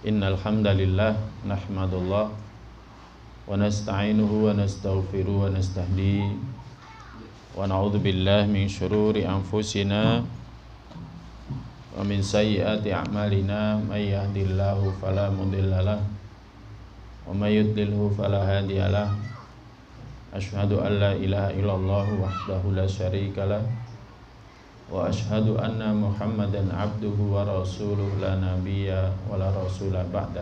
Innal hamdalillah nahmadullah wa nasta'inuhu wa nastaghfiruh wa nastahdi wa na'udzu billahi min syururi anfusina wa min sayyiati a'malina may yahdihillahu fala mudhillalah wa may yudlilhu fala hadiyalah. Asyhadu an la ilaha illallah wahdahu la syarikalah wa asyhadu anna Muhammadan abduhu wa rasuluh la nabiyya wa la rasula ba'da.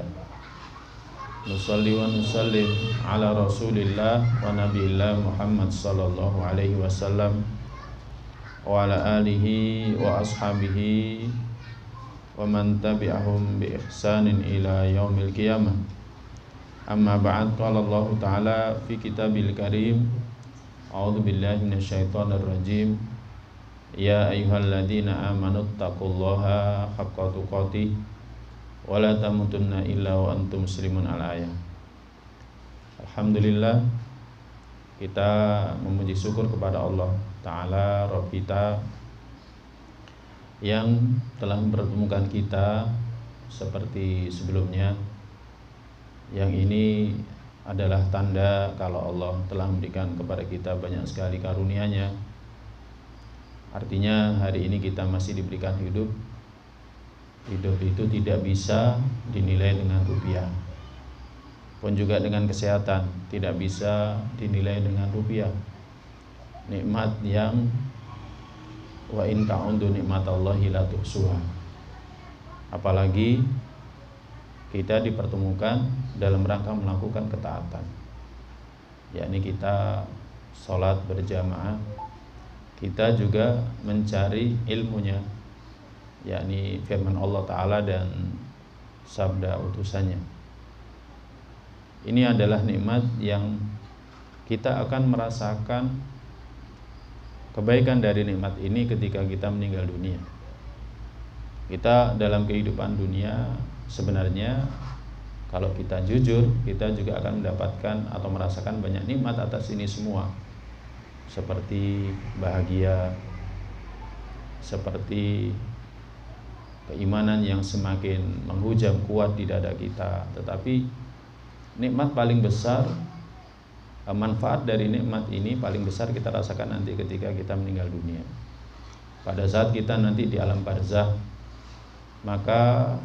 Nusalli wa nusallim ala rasulillah wa nabiyillah Muhammad sallallahu alaihi wasallam wa ala alihi wa ashabihi wa man tabi'ahum bi ihsanin ila yaumil qiyamah. Amma ba'd, qala Allah ta'ala fi kitabil karim, a'udzu billahi minasyaitonir rajim. Ya ayyuhalladzina amanu taqullaha haqqa tuqatih wa la tamutunna illa wa antum muslimun. Al-ayah. Alhamdulillah, kita memuji syukur kepada Allah Ta'ala Rabb kita yang telah mempertemukan kita seperti sebelumnya. Yang ini adalah tanda kalau Allah telah memberikan kepada kita banyak sekali karunia-Nya. Artinya hari ini kita masih diberikan hidup. Hidup itu tidak bisa dinilai dengan rupiah. Pun juga dengan kesehatan tidak bisa dinilai dengan rupiah. Nikmat yang wa in ta'udzu nikmatallahi la tuhsuha. Apalagi kita dipertemukan dalam rangka melakukan ketaatan, yakni kita sholat berjamaah. Kita juga mencari ilmunya, yakni firman Allah Ta'ala dan sabda utusannya. Ini adalah nikmat yang kita akan merasakan kebaikan dari nikmat ini ketika kita meninggal dunia. Kita dalam kehidupan dunia sebenarnya kalau kita jujur, kita juga akan mendapatkan atau merasakan banyak nikmat atas ini semua. Seperti bahagia, seperti keimanan yang semakin menghujam kuat di dada kita. Tetapi nikmat paling besar, manfaat dari nikmat ini paling besar kita rasakan nanti ketika kita meninggal dunia. Pada saat kita nanti di alam barzakh, maka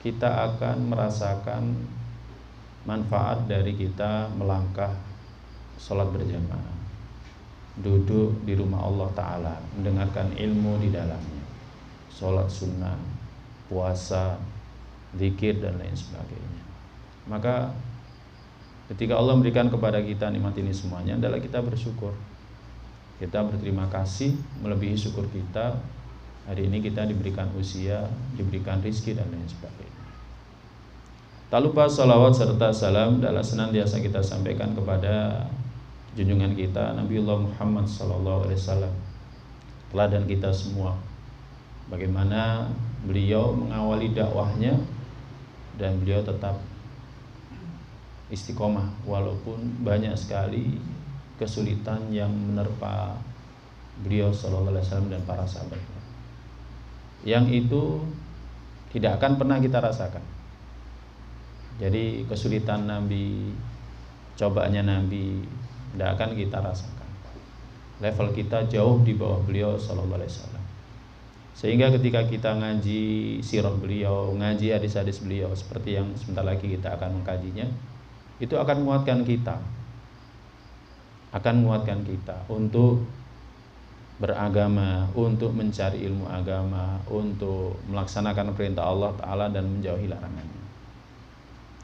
kita akan merasakan manfaat dari kita melangkah sholat berjamaah, duduk di rumah Allah Ta'ala, mendengarkan ilmu di dalamnya, sholat sunnah, puasa, zikir dan lain sebagainya. Maka ketika Allah memberikan kepada kita nikmat ini semuanya adalah kita bersyukur. Kita berterima kasih melebihi syukur kita. Hari ini kita diberikan usia, diberikan rizki dan lain sebagainya. Tak lupa salawat serta salam adalah senantiasa kita sampaikan kepada junjungan kita Nabiullah Muhammad SAW, teladan kita semua. Bagaimana beliau mengawali dakwahnya dan beliau tetap istiqomah walaupun banyak sekali kesulitan yang menerpa beliau SAW dan para sahabatnya. Yang itu tidak akan pernah kita rasakan. Jadi kesulitan Nabi, cobaannya Nabi tidak akan kita rasakan. Level kita jauh di bawah beliau SAW. Sehingga ketika kita ngaji sirah beliau, ngaji hadis-hadis beliau seperti yang sebentar lagi kita akan mengkajinya, itu akan menguatkan kita. Akan menguatkan kita untuk beragama, untuk mencari ilmu agama, untuk melaksanakan perintah Allah Ta'ala dan menjauhi larangannya.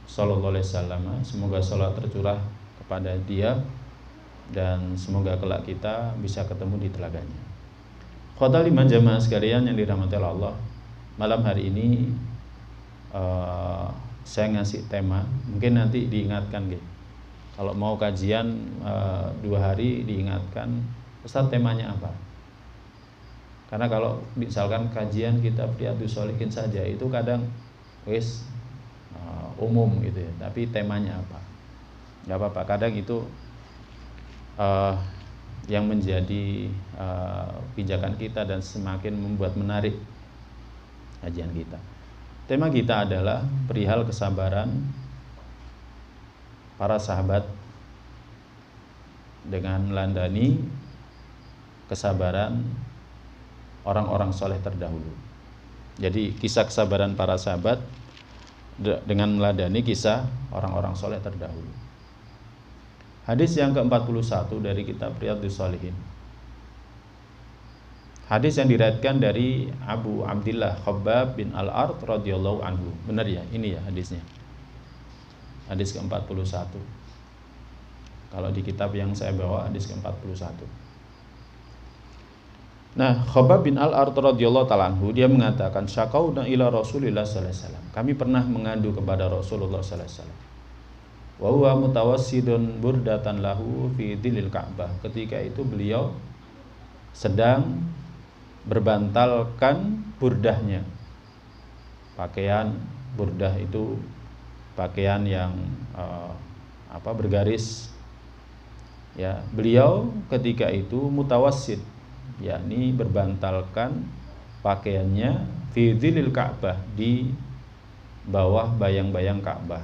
Sallallahu alaihi wasallam. Semoga salat tercurah kepada dia dan semoga kelak kita bisa ketemu di telaganya. Khotal iman jamaah sekalian yang dirahmati Allah, malam hari ini saya ngasih tema, mungkin nanti diingatkan gitu. Kalau mau kajian 2 hari diingatkan, Ustaz temanya apa? Karena kalau misalkan kajian kitab Riyadhus Shalihin saja itu kadang umum gitu ya, tapi temanya apa? Gak apa-apa, kadang itu yang menjadi pijakan kita dan semakin membuat menarik kajian kita. Tema kita adalah perihal kesabaran para sahabat dengan melandani kesabaran orang-orang soleh terdahulu. Jadi kisah kesabaran para sahabat dengan meladani kisah orang-orang soleh terdahulu. Hadis yang ke-41 dari kitab Riyadhus Shalihin. Hadis yang diriwayatkan dari Abu Abdillah Khabbab bin Al-Ard radhiyallahu anhu. Benar ya? Ini ya hadisnya. Hadis ke-41. Kalau di kitab yang saya bawa hadis ke-41. Nah, Khabbab bin Al-Ard radhiyallahu ta'ala anhu, dia mengatakan, syaqauna ila Rasulillah sallallahu alaihi wasallam. Kami pernah mengadu kepada Rasulullah sallallahu alaihi wasallam. Wa huwa mutawassidun burdatan lahu fi dhillil Ka'bah. Ketika itu beliau sedang berbantalkan burdahnya. Pakaian burdah itu pakaian yang bergaris. Ya, beliau ketika itu mutawassid, yakni berbantalkan pakaiannya fi dhillil Ka'bah, di bawah bayang-bayang Ka'bah.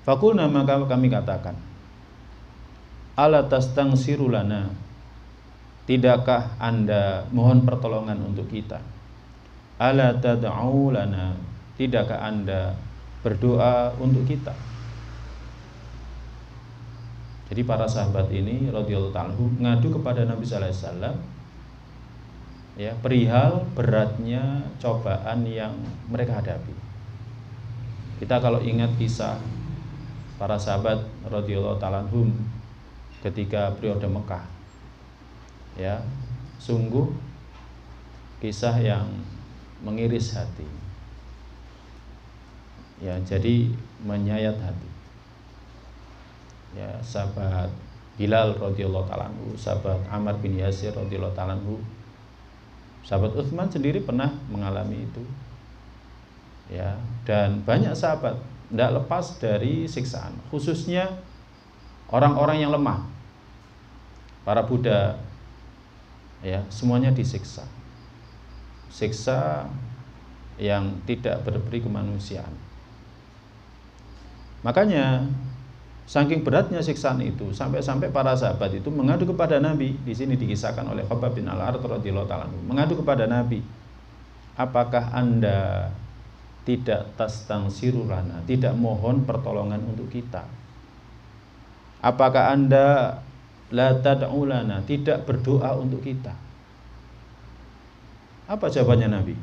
Faqulna, maka kami katakan, ala tastansiru lana, tidakkah Anda mohon pertolongan untuk kita? Ala tad'u lana, tidakkah Anda berdoa untuk kita? Jadi para sahabat ini radhiyallahu ta'ala ngadu kepada Nabi sallallahu alaihi wasallam ya, perihal beratnya cobaan yang mereka hadapi. Kita kalau ingat kisah para sahabat radhiyallahu ta'ala anhum ketika periode Mekah, ya, sungguh kisah yang mengiris hati, ya, jadi menyayat hati. Ya, sahabat Bilal radhiyallahu ta'ala anhu, sahabat Ammar bin Yasir radhiyallahu ta'ala anhu, sahabat Utsman sendiri pernah mengalami itu, ya, dan banyak sahabat tidak lepas dari siksaan, khususnya orang-orang yang lemah, para budak, ya, semuanya disiksa, siksa yang tidak berperi kemanusiaan. Makanya saking beratnya siksaan itu, sampai-sampai para sahabat itu mengadu kepada Nabi. Di sini dikisahkan oleh Khabbab bin Al-Ard radhiyallahu ta'ala anhu, mengadu kepada Nabi, apakah Anda tidak tastansiru lana, tidak mohon pertolongan untuk kita? Apakah Anda la tad'u lana, tidak berdoa untuk kita? Apa jawabannya Nabi?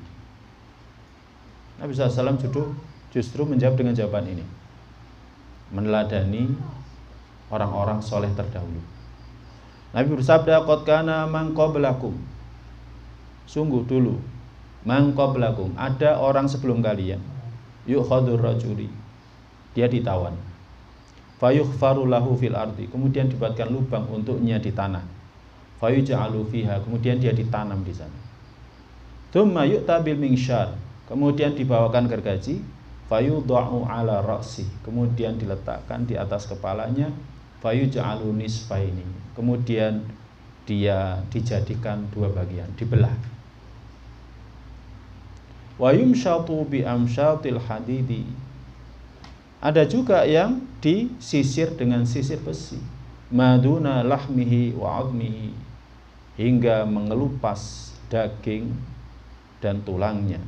Nabi SAW justru menjawab dengan jawaban ini, meneladani orang-orang soleh terdahulu. Nabi bersabda, qad kana man qablakum, sungguh dulu, man qablakum, ada orang sebelum kalian, yu'khadur rajuli, dia ditawan, fayukhfaru lahu fil ardi, kemudian dibuatkan lubang untuknya di tanah, fayuj'alu fiha, kemudian dia ditanam di sana, tsumma yu'ta bil minsyar, kemudian dibawakan gergaji, fayudha'u ala ra'si, kemudian diletakkan di atas kepalanya, fayuj'alu nisfaini, kemudian dia dijadikan dua bagian, dibelah. Wa yumshatu bi amshatil hadidi, ada juga yang disisir dengan sisir besi, maduna lahmihi wa 'admihi, hingga mengelupas daging dan tulangnya.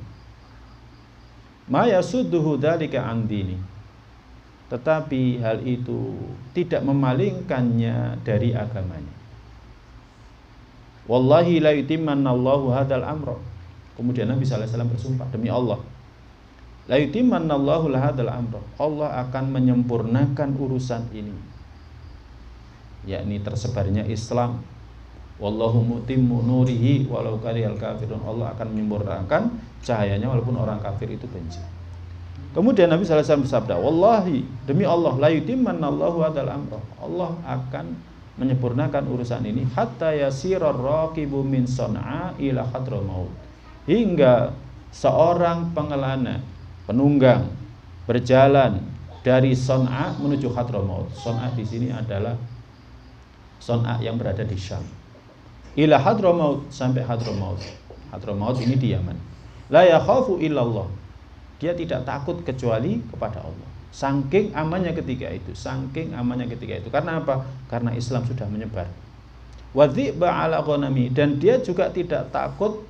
Ma yasudduhu dzalika an dini, tetapi hal itu tidak memalingkannya dari agamanya. Wallahi la yutimmanallahu hadzal amra, kemudian Nabi sallallahu alaihi wasallam bersumpah, demi Allah, la yutimmanallahu hadzal amra, Allah akan menyempurnakan urusan ini, yakni tersebarnya Islam. Wallahu mutimmu nurihi walau karihal kafirun, Allah akan menyempurnakan cahayanya walaupun orang kafir itu benci. Kemudian Nabi sallallahu alaihi wasallam bersabda, wallahi, demi Allah, la yutimmanallahu hadzal amra, Allah akan menyempurnakan urusan ini, hatta yasirar raqibu min Son'a ila Hadramaut, hingga seorang pengelana, penunggang berjalan dari Son'a menuju Hadramaut. Son'a di sini adalah Son'a yang berada di Syam. Ila Hadramaut, sampai Hadramaut. Hadramaut ini di Yaman. La yakhafu illallah. Dia tidak takut kecuali kepada Allah. Saking amannya ketika itu, saking amannya ketika itu. Karena apa? Karena Islam sudah menyebar. Wa dhi'ba ala ghanami, dan dia juga tidak takut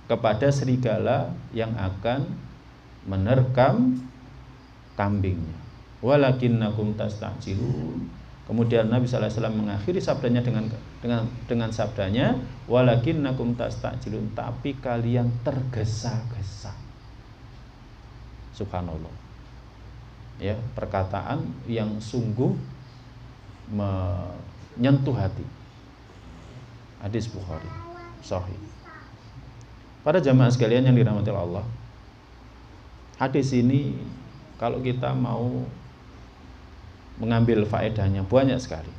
kepada serigala yang akan menerkam kambingnya. Walakinnakum tastajilun. Kemudian Nabi sallallahu alaihi wasallam mengakhiri sabdanya dengan sabdanya, walakinnakum tastajilun, tapi kalian tergesa-gesa. Subhanallah. Ya, perkataan yang sungguh menyentuh hati. Hadis Bukhari sahih. Para jamaah sekalian yang dirahmati Allah, hadis ini kalau kita mau mengambil faedahnya banyak sekali.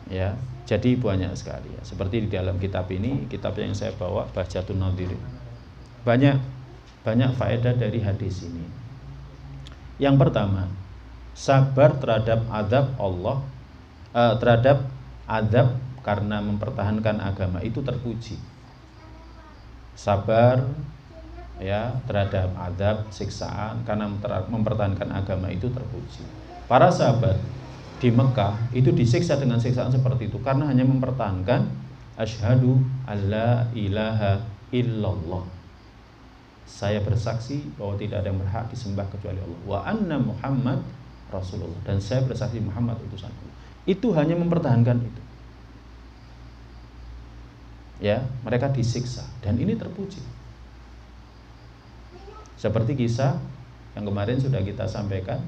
Ya, jadi banyak sekali ya. Seperti di dalam kitab ini, kitab yang saya bawa Bahjatun Nadhirin. Banyak faedah dari hadis ini. Yang pertama, sabar terhadap azab Allah, terhadap azab karena mempertahankan agama itu terpuji. Sabar ya terhadap azab, siksaan karena mempertahankan agama itu terpuji. Para sahabat di Mekah itu disiksa dengan siksaan seperti itu karena hanya mempertahankan asyhadu alla ilaha illallah. Saya bersaksi bahwa tidak ada yang berhak disembah kecuali Allah. Wa anna Muhammad Rasulullah, dan saya bersaksi Muhammad utusan Allah. Itu hanya mempertahankan itu. Ya, mereka disiksa dan ini terpuji. Seperti kisah yang kemarin sudah kita sampaikan,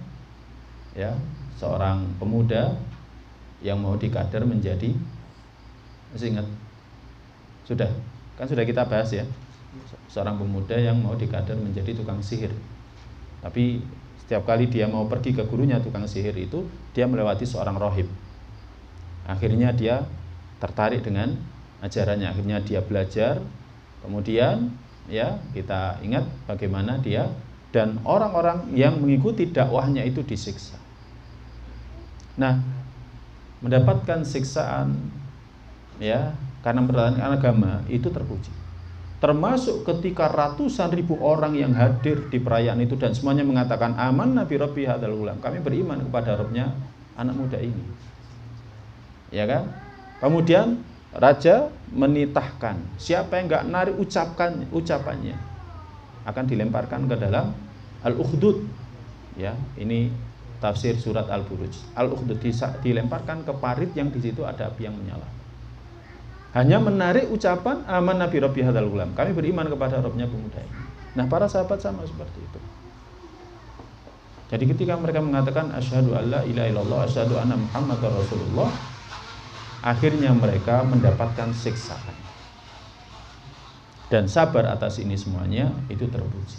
ya, seorang pemuda yang mau dikader menjadi, masih ingat? Sudah kita bahas ya. Seorang pemuda yang mau dikader menjadi tukang sihir. Tapi setiap kali dia mau pergi ke gurunya tukang sihir itu, dia melewati seorang rohib. Akhirnya dia tertarik dengan ajarannya, akhirnya dia belajar. Kemudian ya kita ingat bagaimana dia dan orang-orang yang mengikuti dakwahnya itu disiksa. Nah, mendapatkan siksaan ya karena mempertahankan agama itu terpuji. Termasuk ketika ratusan ribu orang yang hadir di perayaan itu dan semuanya mengatakan aman Nabi Rabbi hadzal ghulam, kami beriman kepada Rabbnya anak muda ini. Ya kan? Kemudian raja menitahkan siapa yang enggak narik ucapannya akan dilemparkan ke dalam al-ukhdud. Ya, ini tafsir surat Al-Buruj. Al-ukhdud dilemparkan ke parit yang di situ ada api yang menyala. Hanya menarik ucapan aman Nabi Rabbi hadzal ghulam, kami beriman kepada Rabbnya pemuda ini. Nah, para sahabat sama seperti itu. Jadi ketika mereka mengatakan asyhadu alla ilaha illallah asyhadu anna Muhammadar Rasulullah, akhirnya mereka mendapatkan siksaan. Dan sabar atas ini semuanya itu terpuji.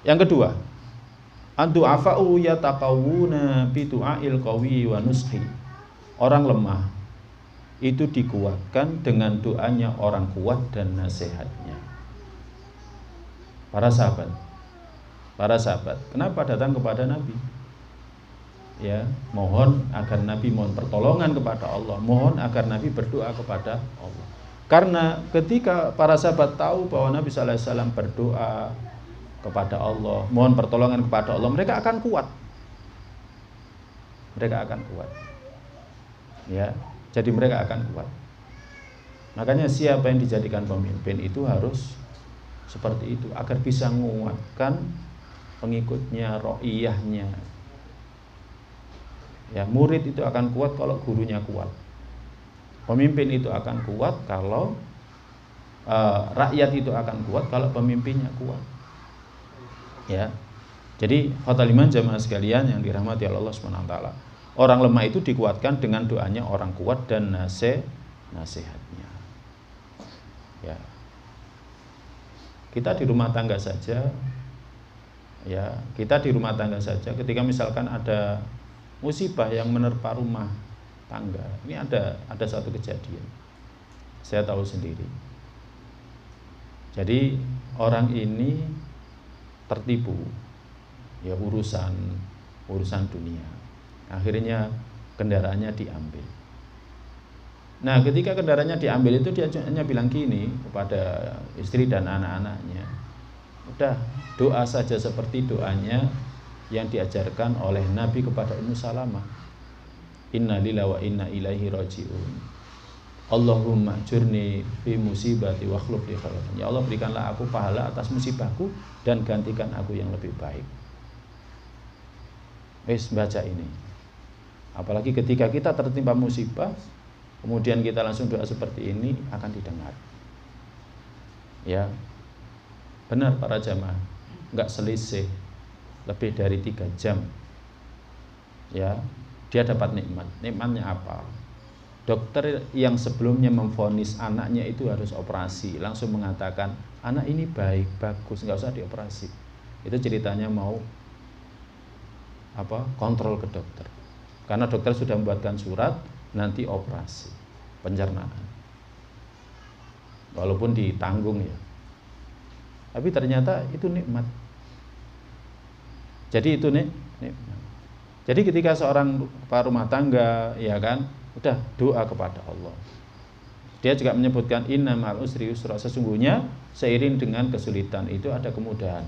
Yang kedua, andu'afa'u yataqawuna bi du'ail qawi wa nushi. Orang lemah itu dikuatkan dengan doanya orang kuat dan nasihatnya. Para sahabat, kenapa datang kepada Nabi? Ya, mohon agar Nabi mohon pertolongan kepada Allah, mohon agar Nabi berdoa kepada Allah. Karena ketika para sahabat tahu bahwa Nabi sallallahu alaihi wasallam berdoa kepada Allah, mohon pertolongan kepada Allah, mereka akan kuat. Ya. Jadi mereka akan kuat. Makanya siapa yang dijadikan pemimpin itu harus seperti itu agar bisa menguatkan pengikutnya, ro'iyahnya. Ya, murid itu akan kuat kalau gurunya kuat. Pemimpin itu akan kuat kalau rakyat itu akan kuat kalau pemimpinnya kuat. Ya. Jadi khotaliman jamaah sekalian yang dirahmati Allah Subhanahu wa taala. Orang lemah itu dikuatkan dengan doanya orang kuat dan nasihatnya. Ya. Kita di rumah tangga saja, ya, ketika misalkan ada musibah yang menerpa rumah tangga. Ini ada satu kejadian. Saya tahu sendiri. Jadi orang ini tertipu ya urusan dunia. Akhirnya kendaraannya diambil. Nah, ketika kendaraannya diambil itu dia hanya bilang gini kepada istri dan anak-anaknya, udah doa saja seperti doanya yang diajarkan oleh Nabi kepada Ummu Salamah. Inna lillahi wa inna ilaihi raji'un. Allahumma jurni fi musibati wa akhluf li khairan. Ya Allah, berikanlah aku pahala atas musibahku dan gantikan aku yang lebih baik. Wis baca ini. Apalagi ketika kita tertimpa musibah, kemudian kita langsung doa seperti ini akan didengar. Ya, benar para jamaah, nggak selisih lebih dari 3 jam. Ya, dia dapat nikmat. Nikmatnya apa? Dokter yang sebelumnya memvonis anaknya itu harus operasi, langsung mengatakan anak ini baik, bagus, nggak usah dioperasi. Itu ceritanya mau kontrol ke dokter. Karena dokter sudah membuatkan surat nanti operasi pencernaan. Walaupun ditanggung ya. Tapi ternyata itu nikmat. Jadi itu nikmat. Jadi ketika seorang rumah tangga ya kan, udah doa kepada Allah. Dia juga menyebutkan inna ma'al usri yusra, sesungguhnya seiring dengan kesulitan itu ada kemudahan.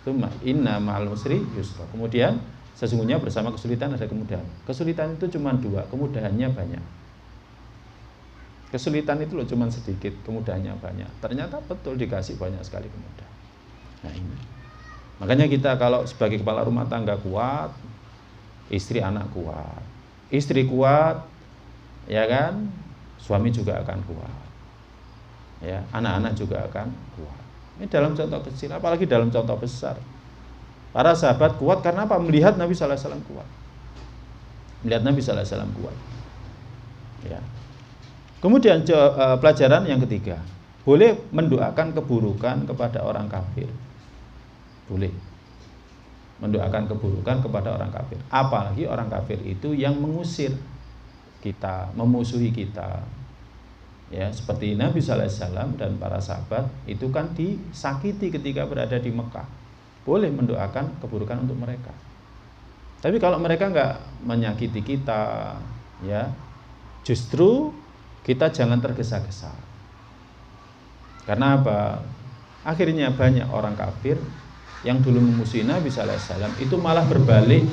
Tsumma inna ma'al usri yusra. Kemudian sesungguhnya bersama kesulitan ada kemudahan. Kesulitan itu cuma 2, kemudahannya banyak. Kesulitan itu loh cuma sedikit, kemudahannya banyak. Ternyata betul dikasih banyak sekali kemudahan. Nah ini. Makanya kita kalau sebagai kepala rumah tangga kuat, istri anak kuat. Istri kuat, ya kan? Suami juga akan kuat. Ya, anak-anak juga akan kuat. Ini dalam contoh kecil, apalagi dalam contoh besar. Para sahabat kuat karena apa? Melihat Nabi sallallahu alaihi wasallam kuat. Melihat Nabi sallallahu alaihi wasallam kuat. Ya. Kemudian pelajaran yang ketiga, boleh mendoakan keburukan kepada orang kafir. Boleh. Mendoakan keburukan kepada orang kafir. Apalagi orang kafir itu yang mengusir kita, memusuhi kita. Ya, seperti Nabi sallallahu alaihi wasallam dan para sahabat itu kan disakiti ketika berada di Mekah. Boleh mendoakan keburukan untuk mereka. Tapi kalau mereka nggak menyakiti kita, ya, justru kita jangan tergesa-gesa. Karena apa? Akhirnya banyak orang kafir yang dulu memusuhi Nabi sallallahu alaihi wasallam itu malah berbalik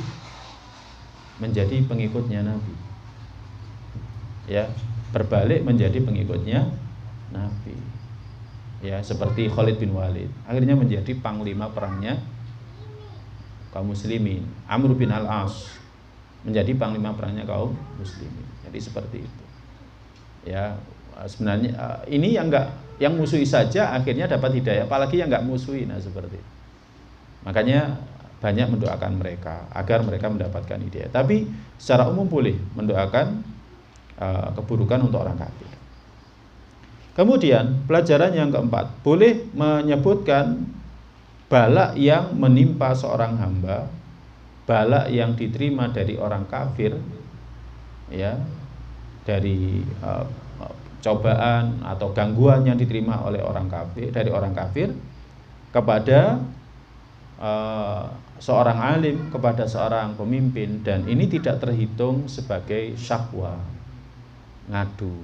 menjadi pengikutnya Nabi. Ya, berbalik menjadi pengikutnya Nabi. Ya, seperti Khalid bin Walid, akhirnya menjadi panglima perangnya kaum muslimin. Amr bin al-As menjadi panglima perangnya kaum muslimin. Jadi seperti itu. Ya, sebenarnya ini yang musuhi saja akhirnya dapat hidayah, apalagi yang nggak musuhi. Nah, seperti itu. Makanya banyak mendoakan mereka agar mereka mendapatkan hidayah. Tapi secara umum boleh mendoakan keburukan untuk orang kafir. Kemudian pelajaran yang keempat, boleh menyebutkan bala yang menimpa seorang hamba, bala yang diterima dari orang kafir, ya, dari cobaan atau gangguan yang diterima oleh orang kafir, dari orang kafir kepada seorang alim, kepada seorang pemimpin, dan ini tidak terhitung sebagai syakwa, ngadu.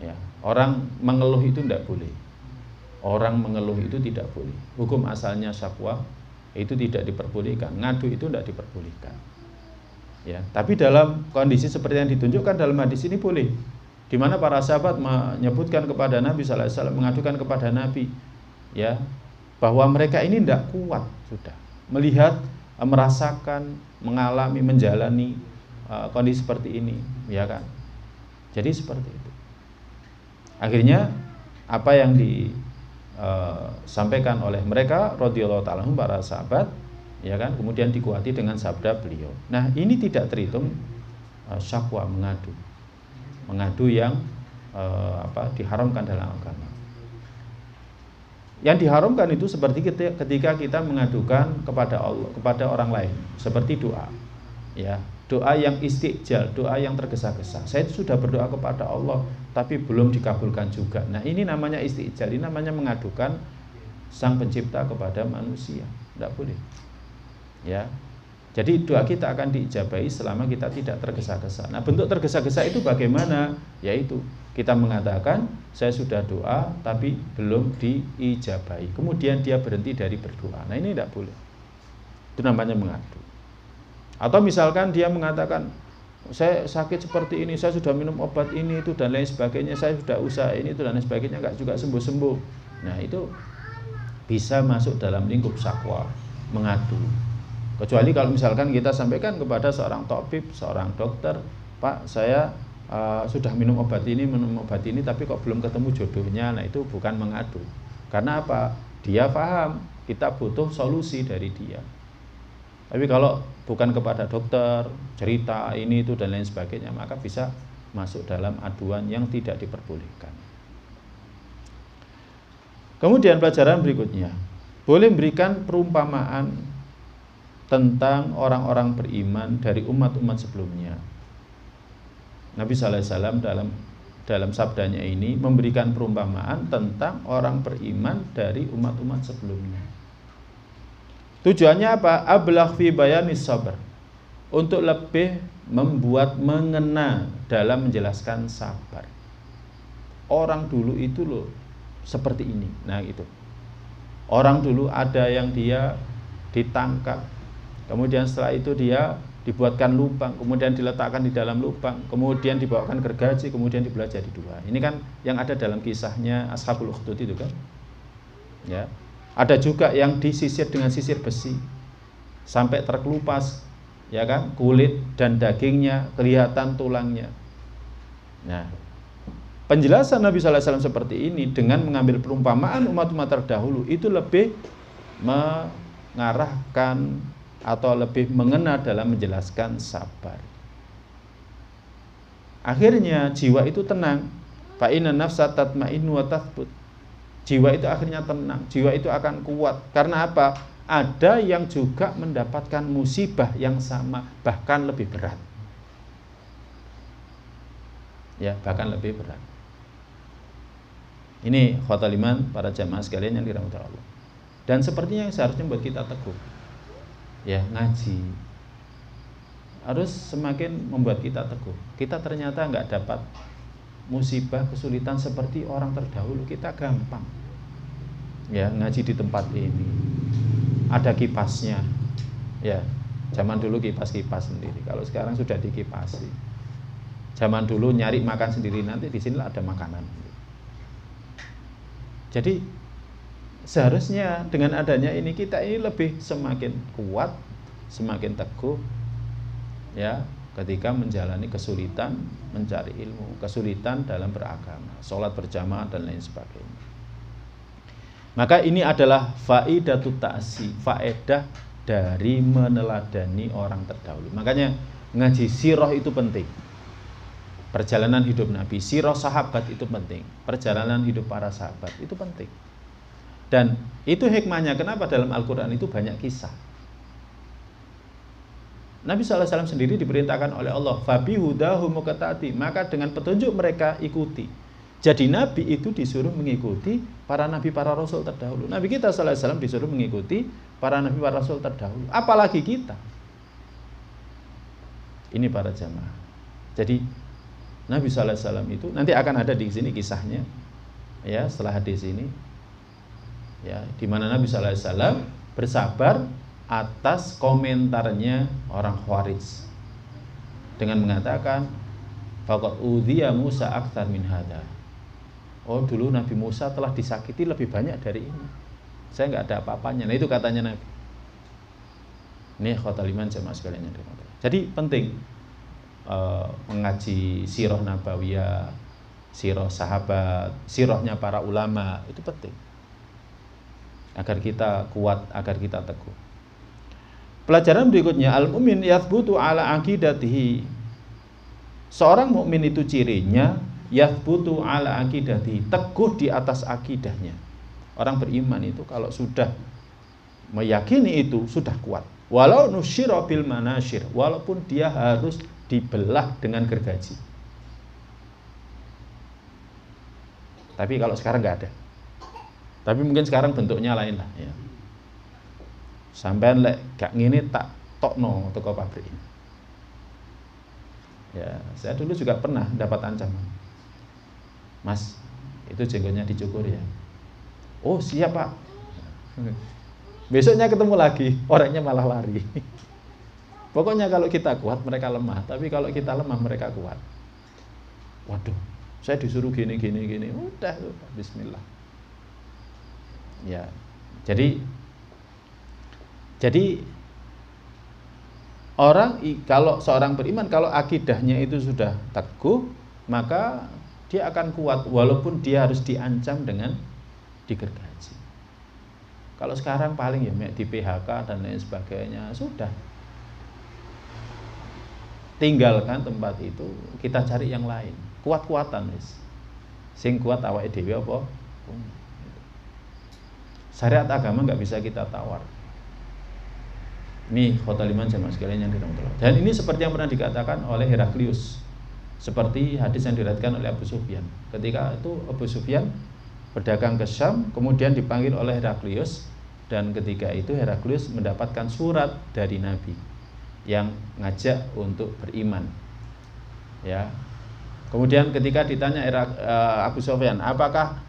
Ya, orang mengeluh itu tidak boleh. Orang mengeluh itu tidak boleh. Hukum asalnya syakwa itu tidak diperbolehkan. Ngadu itu tidak diperbolehkan. Ya, tapi dalam kondisi seperti yang ditunjukkan dalam hadis ini boleh. Di mana para sahabat menyebutkan kepada Nabi sallallahu alaihi wasallam, mengadukan kepada Nabi, ya, bahwa mereka ini tidak kuat sudah melihat, merasakan, mengalami, menjalani kondisi seperti ini, ya kan? Jadi seperti itu. Akhirnya apa yang disampaikan oleh mereka radhiyallahu ta'ala para sahabat, ya kan, kemudian dikuati dengan sabda beliau. Nah, ini tidak terhitung syakwa, mengadu yang diharamkan dalam agama. Yang diharamkan itu seperti ketika kita mengadukan kepada Allah, kepada orang lain, seperti doa, ya, doa yang istiqjal, doa yang tergesa-gesa. Saya itu sudah berdoa kepada Allah tapi belum dikabulkan juga. Nah, ini namanya istiqjal, ini namanya mengadukan Sang Pencipta kepada manusia. Tidak boleh. Ya. Jadi doa kita akan diijabahi selama kita tidak tergesa-gesa. Nah, bentuk tergesa-gesa itu bagaimana? Yaitu kita mengatakan saya sudah doa tapi belum diijabahi. Kemudian dia berhenti dari berdoa. Nah, ini tidak boleh. Itu namanya mengadu. Atau misalkan dia mengatakan saya sakit seperti ini, saya sudah minum obat ini itu dan lain sebagainya, saya sudah usaha ini itu dan lain sebagainya, enggak juga sembuh-sembuh. Nah, itu bisa masuk dalam lingkup syakwa, mengadu. Kecuali kalau misalkan kita sampaikan kepada seorang tabib, seorang dokter, Pak, saya sudah minum obat ini, tapi kok belum ketemu jodohnya. Nah, itu bukan mengadu. Karena apa? Dia paham, kita butuh solusi dari dia. Tapi kalau bukan kepada dokter, cerita ini itu dan lain sebagainya, maka bisa masuk dalam aduan yang tidak diperbolehkan. Kemudian pelajaran berikutnya, boleh memberikan perumpamaan tentang orang-orang beriman dari umat-umat sebelumnya. Nabi sallallahu alaihi wasallam dalam sabdanya ini memberikan perumpamaan tentang orang beriman dari umat-umat sebelumnya. Tujuannya apa? Ablagh fi bayanis sabr. Untuk lebih membuat mengena dalam menjelaskan sabar. Orang dulu itu loh seperti ini. Nah, itu. Orang dulu ada yang dia ditangkap, kemudian setelah itu dia dibuatkan lubang, kemudian diletakkan di dalam lubang, kemudian dibawakan gergaji, kemudian dibelah jadi dua. Ini kan yang ada dalam kisahnya Ashabul Ukhdud itu kan. Ya. Ada juga yang disisir dengan sisir besi sampai terkelupas, ya kan, kulit dan dagingnya, kelihatan tulangnya. Nah, penjelasan Nabi sallallahu alaihi wasallam seperti ini dengan mengambil perumpamaan umat-umat terdahulu itu lebih mengarahkan atau lebih mengena dalam menjelaskan sabar. Akhirnya jiwa itu tenang. Fa inna nafsa tatma'innu wa tathbut. Jiwa itu akhirnya tenang, jiwa itu akan kuat. Karena apa? Ada yang juga mendapatkan musibah yang sama, bahkan lebih berat. Ya, bahkan lebih berat. Ini khotul iman para jamaah sekalian yang dirahmati Allah. Dan sepertinya yang seharusnya buat kita teguh. Ya, ngaji harus semakin membuat kita teguh. Kita ternyata nggak dapat musibah, kesulitan seperti orang terdahulu, kita gampang. Ya, ngaji di tempat ini. Ada kipasnya. Ya, zaman dulu kipas-kipas sendiri. Kalau sekarang sudah dikipasi. Zaman dulu nyari makan sendiri, nanti di sinilah ada makanan. Jadi seharusnya dengan adanya ini kita ini lebih semakin kuat, semakin teguh, ya, ketika menjalani kesulitan mencari ilmu, kesulitan dalam beragama, sholat berjamaah dan lain sebagainya. Maka ini adalah faidatut ta'si, faedah dari meneladani orang terdahulu. Makanya ngaji sirah itu penting. Perjalanan hidup Nabi, sirah sahabat itu penting. Perjalanan hidup para sahabat itu penting. Dan itu hikmahnya kenapa dalam Al-Quran itu banyak kisah. Nabi SAW sendiri diperintahkan oleh Allah, fabi hudahu muqtadi, maka dengan petunjuk mereka ikuti. Jadi Nabi itu disuruh mengikuti para nabi, para rasul terdahulu. Nabi kita SAW disuruh mengikuti para nabi, para rasul terdahulu. Apalagi kita. Ini para jamaah. Jadi Nabi SAW itu nanti akan ada di sini kisahnya, ya, setelah hadis ini, ya, di mana Nabi SAW bersabar atas komentarnya orang Khawarij dengan mengatakan, faqad udhiya Musa aktsar min hadza. Oh, dulu Nabi Musa telah disakiti lebih banyak dari ini. Saya nggak ada apa-apanya. Nah, itu katanya Nabi. Ini khotul iman jamaah sekalian yang dirahmati. Jadi penting mengaji sirah nabawiyah, sirah sahabat, sirahnya para ulama, itu penting. Agar kita kuat, agar kita teguh. Pelajaran berikutnya, al-mu'min yathbutu ala aqidatihi. Seorang mukmin itu cirinya yathbutu ala aqidatihi, teguh di atas akidahnya. Orang beriman itu kalau sudah meyakini itu sudah kuat. Walau nusyira bil manasyir, walaupun dia harus dibelah dengan gergaji. Tapi kalau sekarang nggak ada. Tapi mungkin sekarang bentuknya lain lah, ya. Sampean lek gak ngene tak tokno toko pabrik. Ya, saya dulu juga pernah dapat ancaman. Mas, itu jenggotnya dicukur ya. Oh siap Pak. Besoknya ketemu lagi, orangnya malah lari. Pokoknya kalau kita kuat mereka lemah, tapi kalau kita lemah mereka kuat. Waduh, saya disuruh gini, udah bismillah. Ya, jadi orang kalau seorang beriman, kalau akidahnya itu sudah teguh, maka dia akan kuat walaupun dia harus diancam dengan digergaji. Kalau sekarang paling ya di PHK dan lain sebagainya, sudah. Tinggalkan tempat itu, kita cari yang lain. Kuat-kuatan wis. Sing kuat awake dhewe apa? Syariat agama nggak bisa kita tawar. Ini khotaliman jamaah sekalian yang dirahmati. Dan ini seperti yang pernah dikatakan oleh Heraklius. Seperti hadis yang diriwayatkan oleh Abu Sufyan. Ketika itu Abu Sufyan berdagang ke Syam, kemudian dipanggil oleh Heraklius, dan ketika itu Heraklius mendapatkan surat dari Nabi yang ngajak untuk beriman. Ya. Kemudian ketika ditanya Abu Sufyan, apakah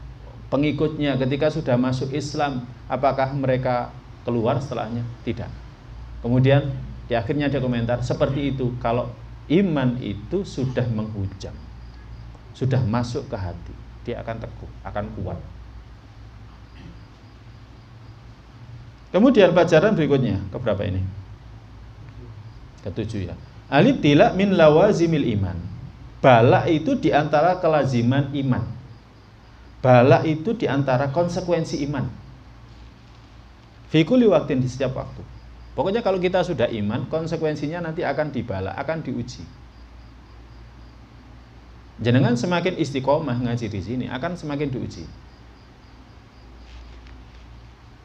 pengikutnya ketika sudah masuk Islam, apakah mereka keluar setelahnya? Tidak. Kemudian di akhirnya dia komentar, seperti itu, kalau iman itu sudah menghujam, sudah masuk ke hati, dia akan teguh, akan kuat. Kemudian pelajaran berikutnya, keberapa ini? Ketujuh ya. Al-ibtila min lawazimil iman. Bala itu diantara kelaziman iman. Bala itu diantara konsekuensi iman. Fi kulli waktin, di setiap waktu. Pokoknya kalau kita sudah iman, konsekuensinya nanti akan dibala, akan diuji. Jenengan semakin istiqomah ngaji di sini, akan semakin diuji.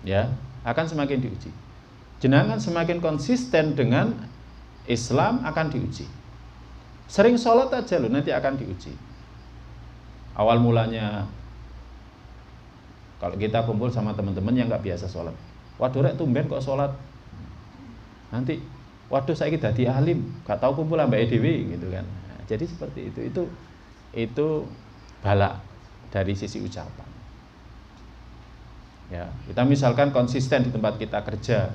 Ya, akan semakin diuji. Jenengan semakin konsisten dengan Islam, akan diuji. Sering sholat aja loh, nanti akan diuji. Awal mulanya, kalau kita kumpul sama teman-teman yang nggak biasa sholat, waduh rek tumben kok sholat. Nanti, waduh saya dadi alim, gak tahu kumpul ambek dewi gitu kan. Nah, jadi seperti itu balak dari sisi ucapan. Ya, kita misalkan konsisten di tempat kita kerja,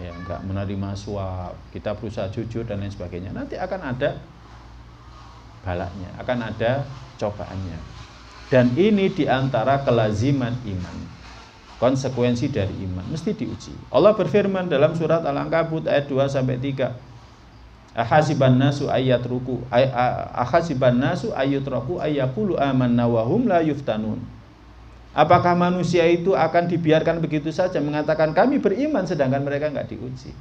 ya nggak menerima suap, kita berusaha jujur dan lain sebagainya. Nanti akan ada balaknya, akan ada cobaannya. Dan ini diantara kelaziman iman, konsekuensi dari iman, mesti diuji. Allah berfirman dalam surat Al-Ankabut ayat 2-3. Ahasiban nasu ayatruku ahasiban nasu ayutraku ayaqulu amanna wa hum la yuftanun. Apakah manusia itu akan dibiarkan begitu saja mengatakan kami beriman sedangkan mereka enggak diuji?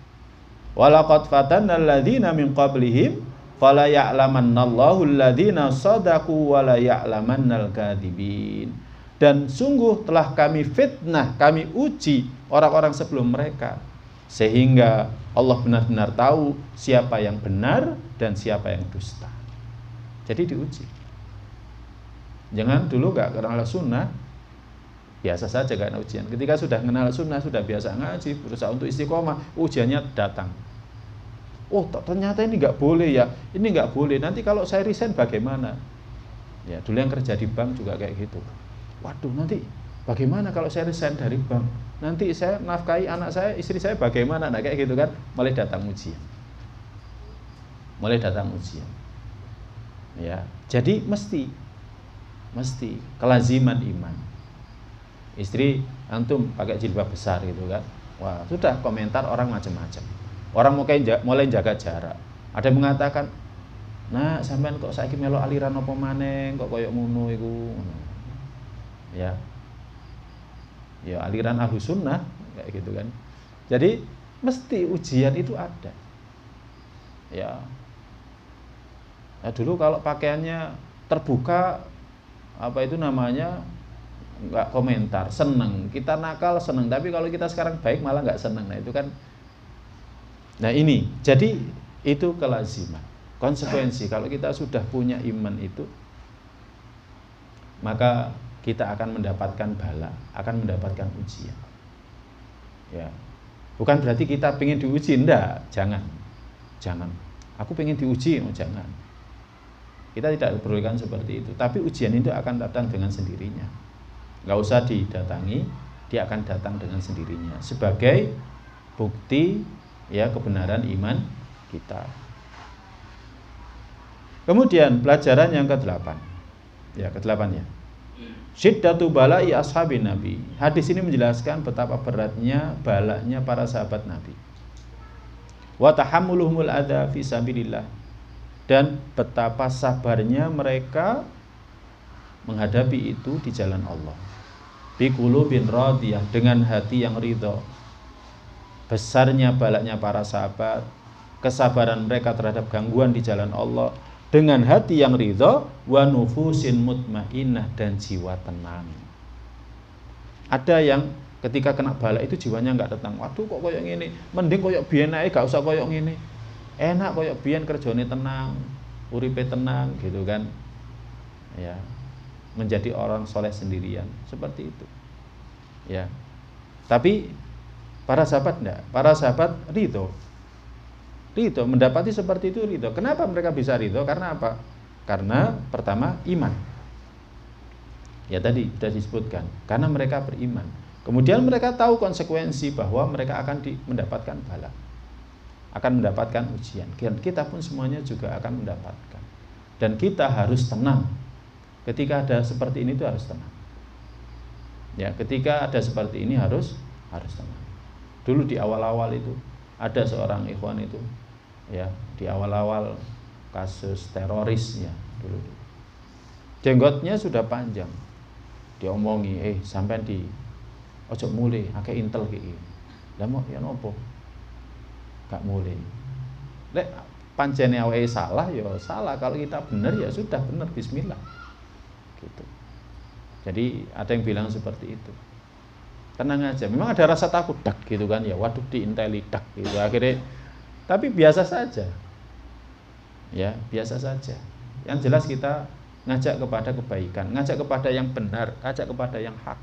Walaqad fatannal ladzina min qablihim fala ya'lamannallahu alladzina shadaqu wa la ya'lamannal kadzibin. Dan sungguh telah kami fitnah, kami uji orang-orang sebelum mereka, sehingga Allah benar-benar tahu siapa yang benar dan siapa yang dusta. Jadi diuji. Jangan dulu gak kenal sunnah, biasa saja gak ada ujian. Ketika sudah kenal sunnah, sudah biasa ngaji, berusaha untuk istiqomah, ujiannya datang. Oh ternyata ini gak boleh ya, ini gak boleh. Nanti kalau saya resign bagaimana? Ya dulu yang kerja di bank juga kayak gitu. Waduh nanti bagaimana kalau saya resign dari bank? Nanti saya nafkahi anak saya, istri saya bagaimana? Nah kayak gitu kan, mulai datang ujian. Mulai datang ujian. Ya, jadi mesti kelaziman iman. Istri antum pakai jilbab besar gitu kan. Wah, sudah komentar orang macam-macam. Orang mulai jaga jarak. Ada yang mengatakan, "Nah, sampean kok saiki melok aliran apa maneh, kok koyo ngono iku." Ya aliran Ahlus Sunnah kayak gitu kan. Jadi mesti ujian itu ada. Ya. Nah, dulu kalau pakaiannya terbuka apa itu namanya nggak komentar, seneng. Kita nakal seneng, tapi kalau kita sekarang baik malah nggak seneng. Nah itu kan. Nah ini, jadi itu kelaziman, konsekuensi. Kalau kita sudah punya iman itu, maka kita akan mendapatkan bala, akan mendapatkan ujian. Ya. Bukan berarti kita pengen diuji, enggak, jangan. Aku pengen diuji, jangan. Kita tidak diperlukan seperti itu. Tapi ujian itu akan datang dengan sendirinya. Nggak usah didatangi, dia akan datang dengan sendirinya sebagai bukti ya kebenaran iman kita. Kemudian pelajaran yang ke-8. Ya, ke-8 ya. Syiddatu bala'i ashabin Nabi. Hadis ini menjelaskan betapa beratnya balanya para sahabat Nabi. Wa tahammuluhumul adza fi sabilillah. Dan betapa sabarnya mereka menghadapi itu di jalan Allah. Bi qulubin radiyah, dengan hati yang ridha. Besarnya balanya para sahabat, kesabaran mereka terhadap gangguan di jalan Allah, dengan hati yang ridha, wa nufusin mutmainnah, dan jiwa tenang. Ada yang ketika kena bala itu jiwanya enggak tenang. Waduh kok koyo ngene, mending koyo biyen ae gak usah koyo ngene. Enak koyo biyen kerjane tenang, uripe tenang gitu kan. Ya. Menjadi orang soleh sendirian, seperti itu. Ya. Tapi para sahabat enggak. Para sahabat ridho. Ridho, mendapati seperti itu ridho. Kenapa mereka bisa ridho? Karena apa? Karena pertama iman. Ya tadi sudah disebutkan. Karena mereka beriman. Kemudian mereka tahu konsekuensi bahwa mereka akan mendapatkan bala, akan mendapatkan ujian. Dan kita pun semuanya juga akan mendapatkan. Dan kita harus tenang. Ketika ada seperti ini itu harus tenang. Ya, ketika ada seperti ini harus tenang. Dulu di awal-awal itu ada seorang ikhwan itu, ya, di awal-awal kasus teroris ya dulu. Jenggotnya sudah panjang. Diomongi, sampean di ojo mulai, akeh intel iki. Lah mau ya nopo? Gak mulai. Lek pancene awake salah ya salah, kalau kita benar ya sudah benar, bismillah. Gitu. Jadi ada yang bilang seperti itu. Tenang aja. Memang ada rasa takut dak gitu kan ya. Waduh diinteli dak gitu. Akhirnya tapi biasa saja. Ya, biasa saja. Yang jelas kita ngajak kepada kebaikan, ngajak kepada yang benar, ngajak kepada yang hak.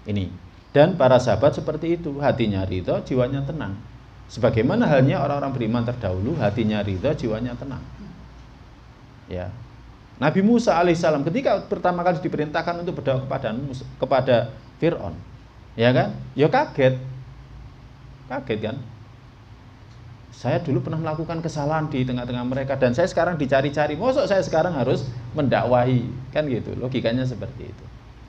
Ini. Dan para sahabat seperti itu, hatinya ridho, jiwanya tenang. Sebagaimana halnya orang-orang beriman terdahulu, hatinya ridho, jiwanya tenang. Ya. Nabi Musa alaihissalam ketika pertama kali diperintahkan untuk berdakwah kepada Fir'aun, ya kan? Ya kaget kan? Saya dulu pernah melakukan kesalahan di tengah-tengah mereka dan saya sekarang dicari-cari. Mosok saya sekarang harus mendakwahi, kan gitu? Logikanya seperti itu.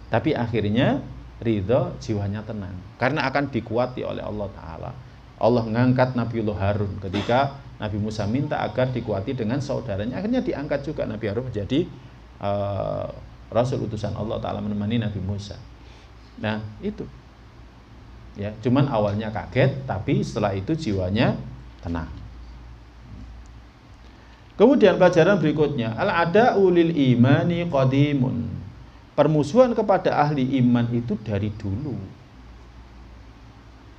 Tapi akhirnya ridho, jiwanya tenang karena akan dikuati oleh Allah Ta'ala. Allah mengangkat Nabiullah Harun ketika Nabi Musa minta agar dikuati dengan saudaranya, akhirnya diangkat juga Nabi Harun menjadi Rasul utusan Allah Ta'ala menemani Nabi Musa. Nah itu ya, cuman awalnya kaget, tapi setelah itu jiwanya tenang. Kemudian pelajaran berikutnya, al-ada'u lil imani qadimun. Permusuhan kepada ahli iman itu dari dulu.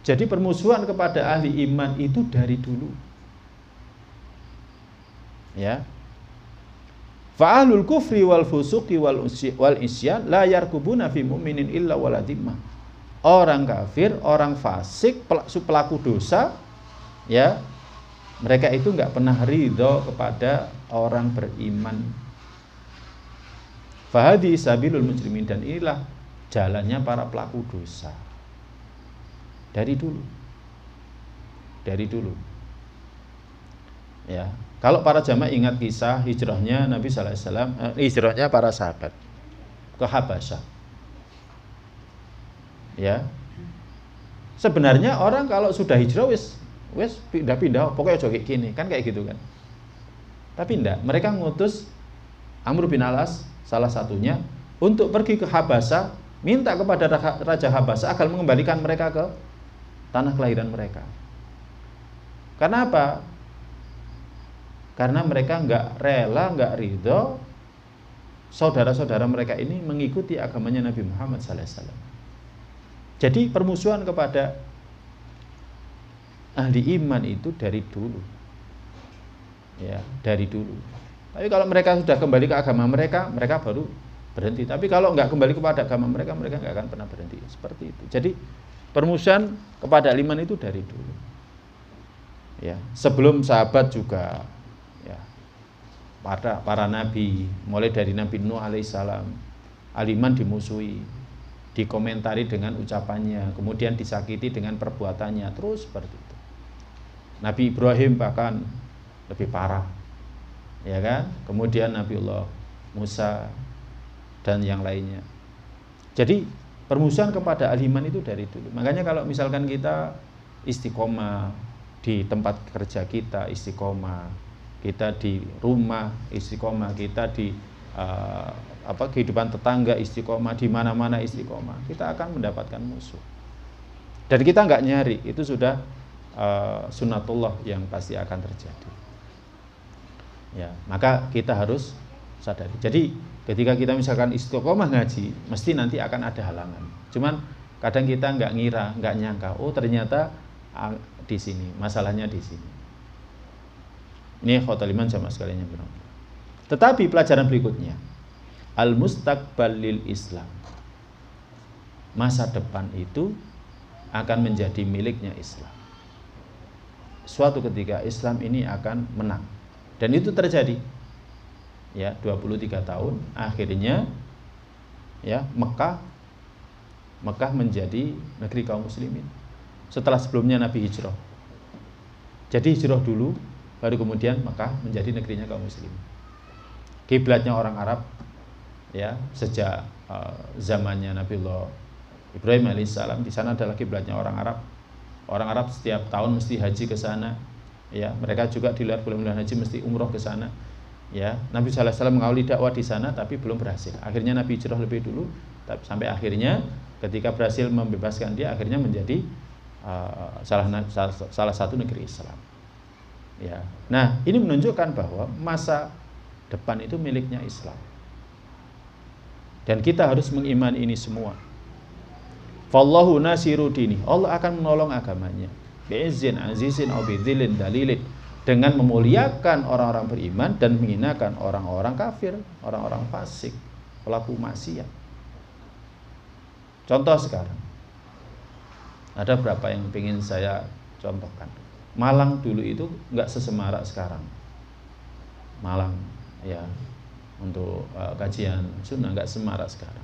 Jadi permusuhan kepada ahli iman itu dari dulu. Ya. Fa ahlul kufri wal fusuqi wal isyan la yarkubuna fi mu'minin illa wala dhimmah. Orang kafir, orang fasik, pelaku dosa, ya, mereka itu enggak pernah ridho kepada orang beriman. Fahadi sabilul mujrimin, dan inilah jalannya para pelaku dosa. Dari dulu. Ya, kalau para jamaah ingat kisah hijrahnya Nabi sallallahu alaihi wasallam, hijrahnya para sahabat ke Habasyah. Ya. Sebenarnya orang kalau sudah hijrah wis pindah-pindah, pokoknya aja kayak gini, kan kayak gitu kan. Tapi enggak, mereka ngutus Amr bin Al-As salah satunya untuk pergi ke Habasyah, minta kepada Raja Habasyah agar mengembalikan mereka ke tanah kelahiran mereka. Karena apa? Karena mereka enggak rela, enggak ridho saudara-saudara mereka ini mengikuti agamanya Nabi Muhammad SAW. Jadi permusuhan kepada ahli iman itu dari dulu. Ya, dari dulu. Tapi kalau mereka sudah kembali ke agama mereka, mereka baru berhenti. Tapi kalau enggak kembali kepada agama mereka, mereka enggak akan pernah berhenti. Seperti itu. Jadi Permusuhan kepada al-iman itu dari dulu. Ya, sebelum sahabat juga, ya, para nabi, mulai dari Nabi Nuh alaihissalam, al-iman dimusuhi, dikomentari dengan ucapannya, kemudian disakiti dengan perbuatannya, terus seperti itu. Nabi Ibrahim bahkan lebih parah, ya kan? Kemudian Nabiullah Musa dan yang lainnya. Jadi permusuhan kepada al-iman itu dari dulu. Makanya kalau misalkan kita istiqomah di tempat kerja kita, istiqomah kita di rumah, istiqomah kita di kehidupan tetangga, istiqomah di mana-mana, istiqomah, kita akan mendapatkan musuh. Dan kita nggak nyari, itu sudah sunnatullah yang pasti akan terjadi. Ya, maka kita harus sadari. Jadi ketika kita misalkan istiqomah ngaji, mesti nanti akan ada halangan. Cuman kadang kita nggak ngira, nggak nyangka, oh ternyata di sini, masalahnya di sini. Ini khotul iman sama sekalian yang benar. Tetapi pelajaran berikutnya, al-mustaqbal lil Islam. Masa depan itu akan menjadi miliknya Islam. Suatu ketika Islam ini akan menang. Dan itu terjadi. Ya, 23 tahun akhirnya ya Mekah menjadi negeri kaum muslimin. Setelah sebelumnya Nabi hijrah. Jadi hijrah dulu, baru kemudian Mekah menjadi negerinya kaum muslimin. Kiblatnya orang Arab, ya, sejak zamannya Nabiullah Ibrahim alaihissalam, di sana adalah kiblatnya orang Arab. Orang Arab setiap tahun mesti haji ke sana, ya. Mereka juga di luar bulan haji mesti umroh ke sana, ya. Nabi sallallahu alaihi wasallam mengawali dakwah di sana, tapi belum berhasil. Akhirnya Nabi hijrah lebih dulu, sampai akhirnya ketika berhasil membebaskan dia, akhirnya menjadi salah satu negeri Islam. Ya. Nah, ini menunjukkan bahwa masa depan itu miliknya Islam. Dan kita harus mengimani ini semua. Fallahu nasiru dini. Allah akan menolong agamanya. Bi'izzin azizin aw bidzilin dalilin, dengan memuliakan orang-orang beriman dan menghinakan orang-orang kafir, orang-orang fasik, pelaku maksiat. Contoh sekarang. Ada berapa yang ingin saya contohkan. Malang dulu itu enggak sesemarak sekarang. Malang, ya, untuk kajian sunnah enggak semarak sekarang.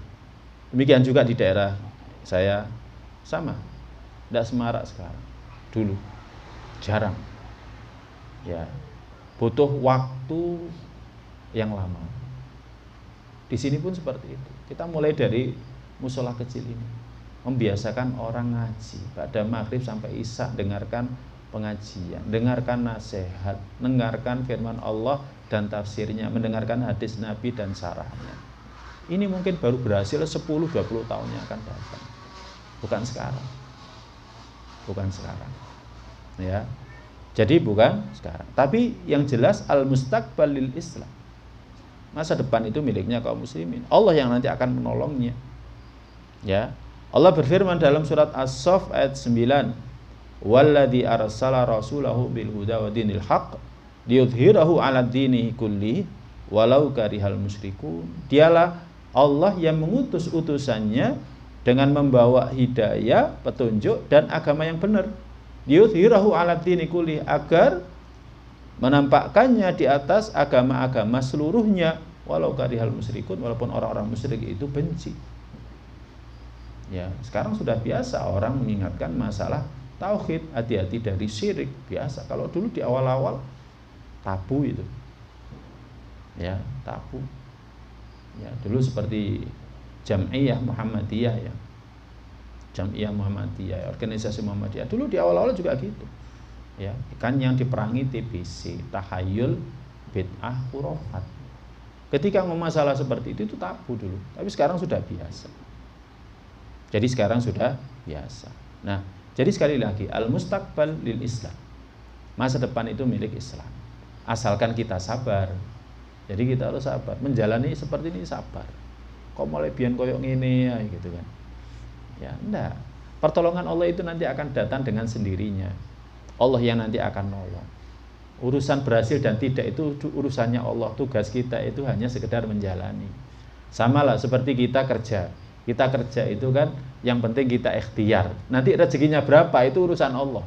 Demikian juga di daerah saya sama, enggak semarak sekarang. Dulu jarang, ya, butuh waktu yang lama. Di sini pun seperti itu. Kita mulai dari musola kecil ini, membiasakan orang ngaji pada maghrib sampai isya, dengarkan pengajian, dengarkan nasihat, dengarkan firman Allah dan tafsirnya, mendengarkan hadis Nabi dan syarahnya. Ini mungkin baru berhasil 10-20 tahun yang akan datang. Bukan sekarang. Bukan sekarang. Ya. Jadi bukan sekarang. Tapi yang jelas al-mustaqbal lil Islam. Masa depan itu miliknya kaum muslimin. Allah yang nanti akan menolongnya. Ya. Allah berfirman dalam surat As-Saff ayat 9, "Walladzi arsala rasulahu bil huda wa dinil haqq liyudhhirahu 'ala dini kulli walau karihal musyrikun." Dialah Allah yang mengutus utusannya dengan membawa hidayah, petunjuk dan agama yang benar. Liyudhhirahu 'ala dini kulli, agar menampakkannya di atas agama-agama seluruhnya, walau karihal musyrikun, walaupun orang-orang musyrik itu benci. Ya, sekarang sudah biasa orang mengingatkan masalah tauhid, hati-hati dari syirik, biasa. Kalau dulu di awal-awal tabu itu. Ya, tabu. Ya, dulu seperti Jam'iyah Muhammadiyah, ya. Jam'iyah Muhammadiyah, organisasi Muhammadiyah. Dulu di awal-awal juga gitu. Ya, kan yang diperangi TBC, tahayul, bid'ah, khurafat. Ketika ngomong masalah seperti itu tabu dulu, tapi sekarang sudah biasa. Jadi sekarang sudah biasa. Nah, jadi sekali lagi, al-mustaqbal lil Islam. Masa depan itu milik Islam. Asalkan kita sabar. Jadi kita harus sabar. Menjalani seperti ini sabar. Kok mulai biyen koyok ngene ya gitu kan. Ya, enggak. Pertolongan Allah itu nanti akan datang dengan sendirinya. Allah yang nanti akan nolong. Urusan berhasil dan tidak itu urusannya Allah. Tugas kita itu hanya sekedar menjalani. Samalah seperti kita kerja. Kita kerja itu kan yang penting kita ikhtiar. Nanti rezekinya berapa itu urusan Allah.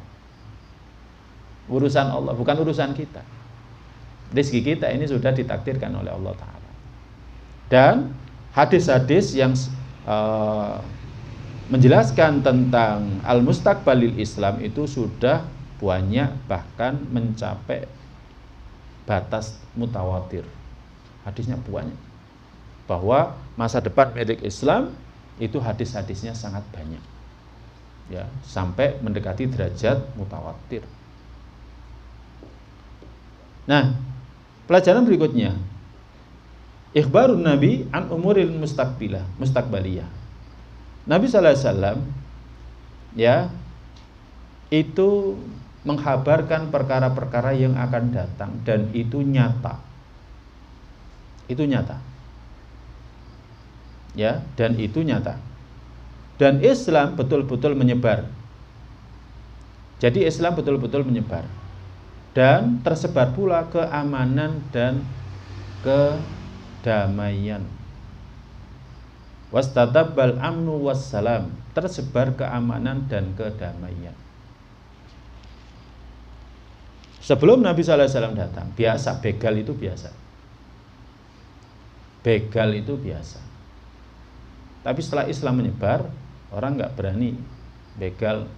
Urusan Allah, bukan urusan kita. Rezeki kita ini sudah ditakdirkan oleh Allah Ta'ala. Dan hadis-hadis yang menjelaskan tentang al-mustaqbalil Islam itu sudah banyak, bahkan mencapai batas mutawatir. Hadisnya banyak. Bahwa masa depan milik Islam itu hadis-hadisnya sangat banyak. Ya, sampai mendekati derajat mutawatir. Nah, pelajaran berikutnya, ikhbarun Nabi an umuril mustaqbaliyah. Nabi sallallahu alaihi wasallam ya itu menghabarkan perkara-perkara yang akan datang dan itu nyata. Itu nyata. Ya, dan itu nyata. Dan Islam betul-betul menyebar. Jadi Islam betul-betul menyebar. Dan tersebar pula keamanan dan kedamaian. Wastatabbal amnu wassalam, tersebar keamanan dan kedamaian. Sebelum Nabi sallallahu alaihi wasallam datang, biasa begal itu biasa. Begal itu biasa. Tapi setelah Islam menyebar, orang nggak berani begal,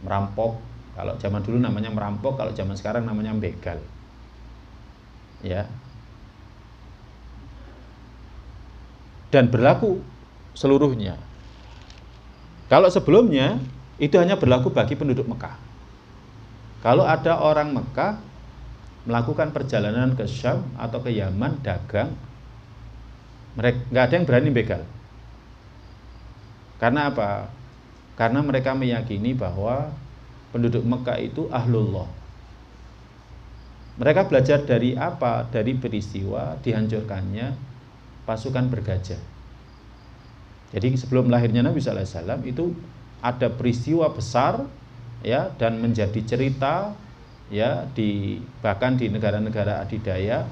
merampok. Kalau zaman dulu namanya merampok, kalau zaman sekarang namanya begal. Ya. Dan berlaku seluruhnya. Kalau sebelumnya itu hanya berlaku bagi penduduk Mekah. Kalau ada orang Mekah melakukan perjalanan ke Syam atau ke Yaman dagang, mereka nggak ada yang berani begal. Karena apa? Karena mereka meyakini bahwa penduduk Mekah itu ahlullah. Mereka belajar dari apa? Dari peristiwa dihancurkannya pasukan bergajah. Jadi sebelum lahirnya Nabi sallallahu alaihi wasallam itu ada peristiwa besar ya, dan menjadi cerita ya, bahkan di negara-negara adidaya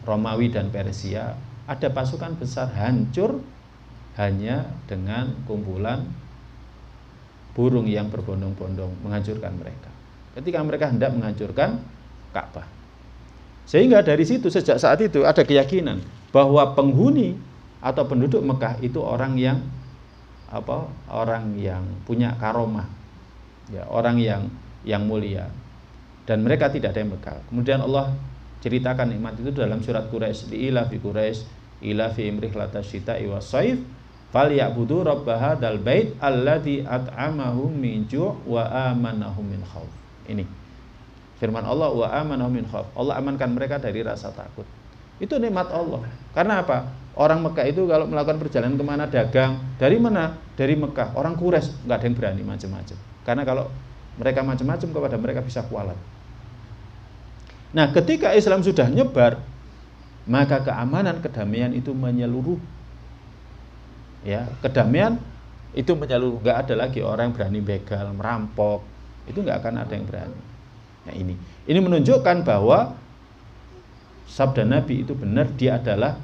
Romawi dan Persia ada pasukan besar hancur hanya dengan kumpulan burung yang berbondong-bondong menghancurkan mereka. Ketika mereka hendak menghancurkan Ka'bah. Sehingga dari situ, sejak saat itu ada keyakinan bahwa penghuni atau penduduk Mekah itu orang yang punya karomah. Ya, orang yang mulia. Dan mereka tidak ada yang bekal. Kemudian Allah ceritakan nikmat itu dalam surat Quraisy, ila fi Quraisy ila fi imrihlatas syita'i was-shaif falyabudu rabb hadzal bait alladzi at'amahum min ju' wa amanahum min khauf. Ini firman Allah, wa amanahum min khauf. Allah amankan mereka dari rasa takut. Itu nikmat Allah. Karena apa? Orang Mekah itu kalau melakukan perjalanan kemana dagang, dari mana? Dari Mekah. Orang Quraisy nggak ada yang berani macam-macam. Karena kalau mereka macam-macam kepada mereka bisa kualat. Nah, ketika Islam sudah nyebar, maka keamanan, kedamaian itu menyeluruh. Ya, kedamaian itu menyeluruh. Nggak ada lagi orang yang berani begal, merampok. Itu nggak akan ada yang berani. Nah, ini menunjukkan bahwa sabda Nabi itu benar, dia adalah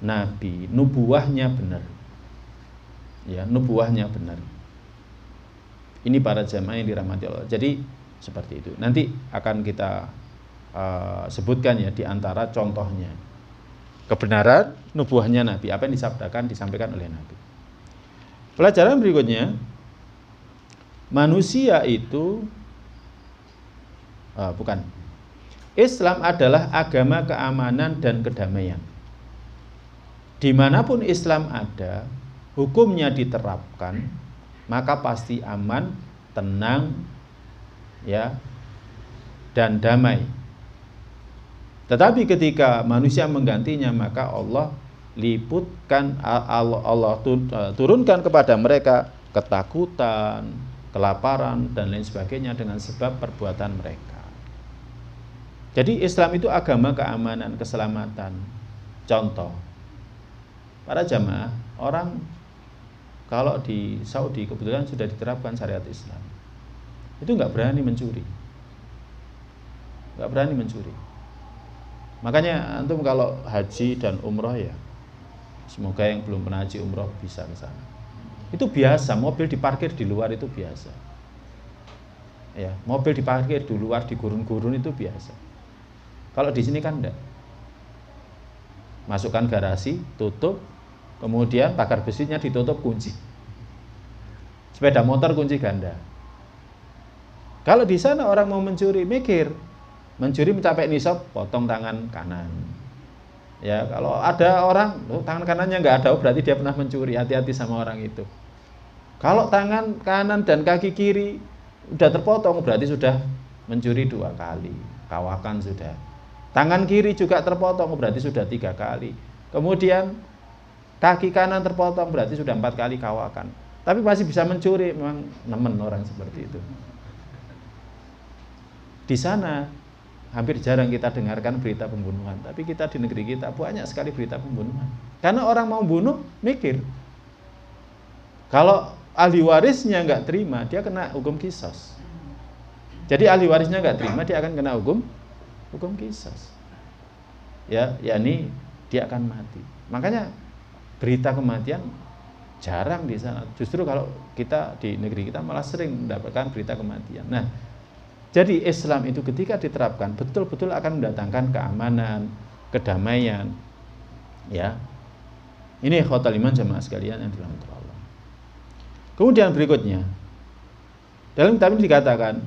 Nabi, nubuahnya benar. Ya, nubuahnya benar. Ini para jamaah yang dirahmati Allah. Jadi seperti itu. Nanti akan kita sebutkan ya di antara contohnya kebenaran nubuahnya Nabi, apa yang disampaikan oleh Nabi. Pelajaran berikutnya, manusia itu Islam adalah agama keamanan dan kedamaian. Dimanapun Islam ada, hukumnya diterapkan, maka pasti aman, tenang, ya, dan damai. Tetapi ketika manusia menggantinya, maka Allah turunkan kepada mereka ketakutan, kelaparan, dan lain sebagainya dengan sebab perbuatan mereka. Jadi Islam itu agama keamanan, keselamatan. Contoh, para jamaah, orang kalau di Saudi kebetulan sudah diterapkan syariat Islam, itu nggak berani mencuri, nggak berani mencuri. Makanya antum kalau haji dan umroh ya, semoga yang belum pernah haji umroh bisa ke sana. Itu biasa, mobil diparkir di luar itu biasa. Ya, mobil diparkir di luar di gurun-gurun itu biasa. Kalau di sini kan enggak. Masukkan garasi, tutup, kemudian pagar besinya ditutup, kunci. Sepeda motor kunci ganda. Kalau di sana orang mau mencuri, mikir. Mencuri mencapai nisab, potong tangan kanan. Ya, kalau ada orang tangan kanannya nggak ada, berarti dia pernah mencuri. Hati-hati sama orang itu. Kalau tangan kanan dan kaki kiri udah terpotong, berarti sudah mencuri 2 kali. Kawakan sudah. Tangan kiri juga terpotong, berarti sudah 3 kali. Kemudian kaki kanan terpotong, berarti sudah 4 kali kawakan. Tapi masih bisa mencuri, memang nemen orang seperti itu. Di sana hampir jarang kita dengarkan berita pembunuhan, tapi kita di negeri kita banyak sekali berita pembunuhan. Karena orang mau bunuh mikir. Kalau ahli warisnya nggak terima, dia kena hukum qisas. Jadi ahli warisnya nggak terima, dia akan kena hukum qisas. Ya, yakni dia akan mati. Makanya berita kematian jarang di sana. Justru kalau kita di negeri kita malah sering mendapatkan berita kematian. Nah, jadi Islam itu ketika diterapkan betul-betul akan mendatangkan keamanan, kedamaian. Ya. Ini khotul iman jamaah sekalian yang dirahmati Allah. Kemudian berikutnya, dalam kitab ini dikatakan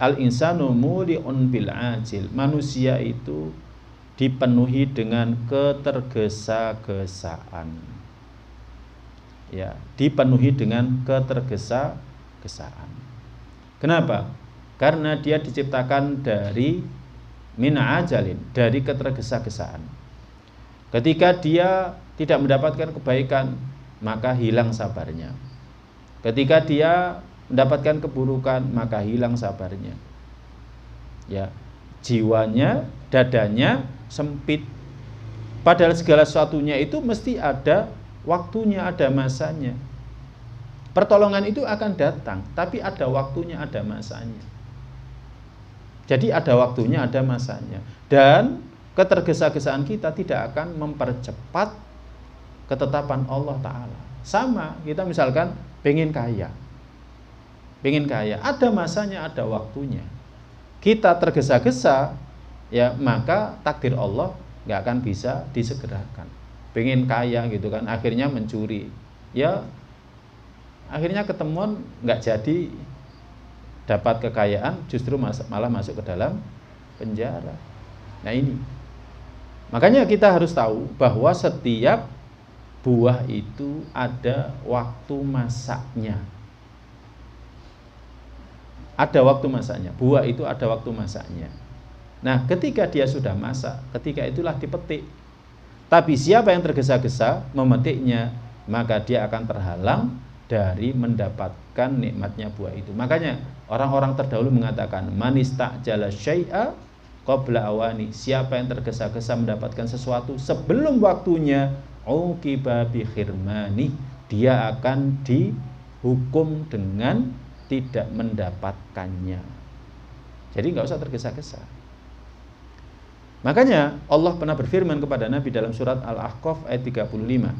al-insanu muli'un bil ajil. Manusia itu dipenuhi dengan ketergesa-gesaan. Ya, dipenuhi dengan ketergesa-gesaan. Kenapa? Karena dia diciptakan dari min ajalin, dari ketergesa-gesaan. Ketika dia tidak mendapatkan kebaikan, maka hilang sabarnya. Ketika dia mendapatkan keburukan, maka hilang sabarnya. Ya, jiwanya, dadanya sempit. Padahal segala sesuatunya itu mesti ada waktunya, ada masanya. Pertolongan itu akan datang, tapi ada waktunya, ada masanya. Jadi ada waktunya, ada masanya. Dan ketergesa-gesaan kita tidak akan mempercepat ketetapan Allah Ta'ala. Sama, kita misalkan pengen kaya. Pengen kaya, ada masanya, ada waktunya. Kita tergesa-gesa, ya maka takdir Allah nggak akan bisa disegerakan. Pengen kaya gitu kan, akhirnya mencuri. Ya, akhirnya ketemuan nggak jadi dapat kekayaan, justru malah masuk ke dalam penjara. Nah ini, makanya kita harus tahu bahwa setiap buah itu ada waktu masaknya. Ada waktu masaknya. Buah itu ada waktu masaknya. Nah, ketika dia sudah masak, ketika itulah dipetik. Tapi siapa yang tergesa-gesa memetiknya, maka dia akan terhalang dari mendapatkan nikmatnya buah itu. Makanya orang-orang terdahulu mengatakan manista'jala syai'a qabla awani. Siapa yang tergesa-gesa mendapatkan sesuatu sebelum waktunya, uqiba bi khirmani, dia akan dihukum dengan tidak mendapatkannya. Jadi nggak usah tergesa-gesa. Makanya Allah pernah berfirman kepada Nabi dalam surat Al-Ahqaf ayat 35.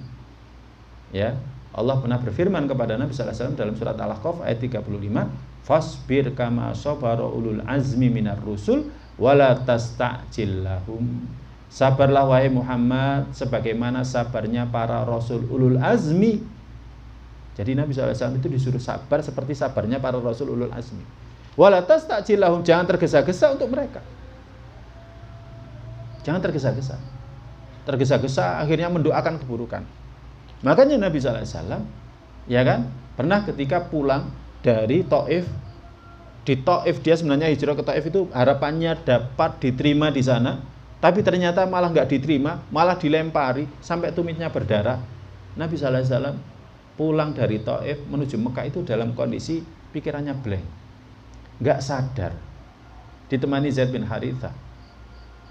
Ya, Allah pernah berfirman kepada Nabi sallallahu alaihi wasallam dalam surat Al-Ahqaf ayat 35, "Fasbir kama sabara ulul azmi minar rusul wala tasta'jil lahum." Sabarlah wahai Muhammad sebagaimana sabarnya para rasul ulul azmi. Jadi Nabi sallallahu alaihi wasallam itu disuruh sabar seperti sabarnya para rasul ulul azmi. Wala tasta'jil lahum, jangan tergesa-gesa untuk mereka. Jangan tergesa-gesa. Tergesa-gesa akhirnya mendoakan keburukan. Makanya Nabi sallallahu alaihi wasallam, ya kan, pernah ketika pulang dari Taif, di Taif dia sebenarnya hijrah ke Taif itu harapannya dapat diterima di sana, tapi ternyata malah nggak diterima, malah dilempari sampai tumitnya berdarah. Nabi sallallahu alaihi wasallam pulang dari Taif menuju Mekah itu dalam kondisi pikirannya blank, nggak sadar, ditemani Zaid bin Harithah,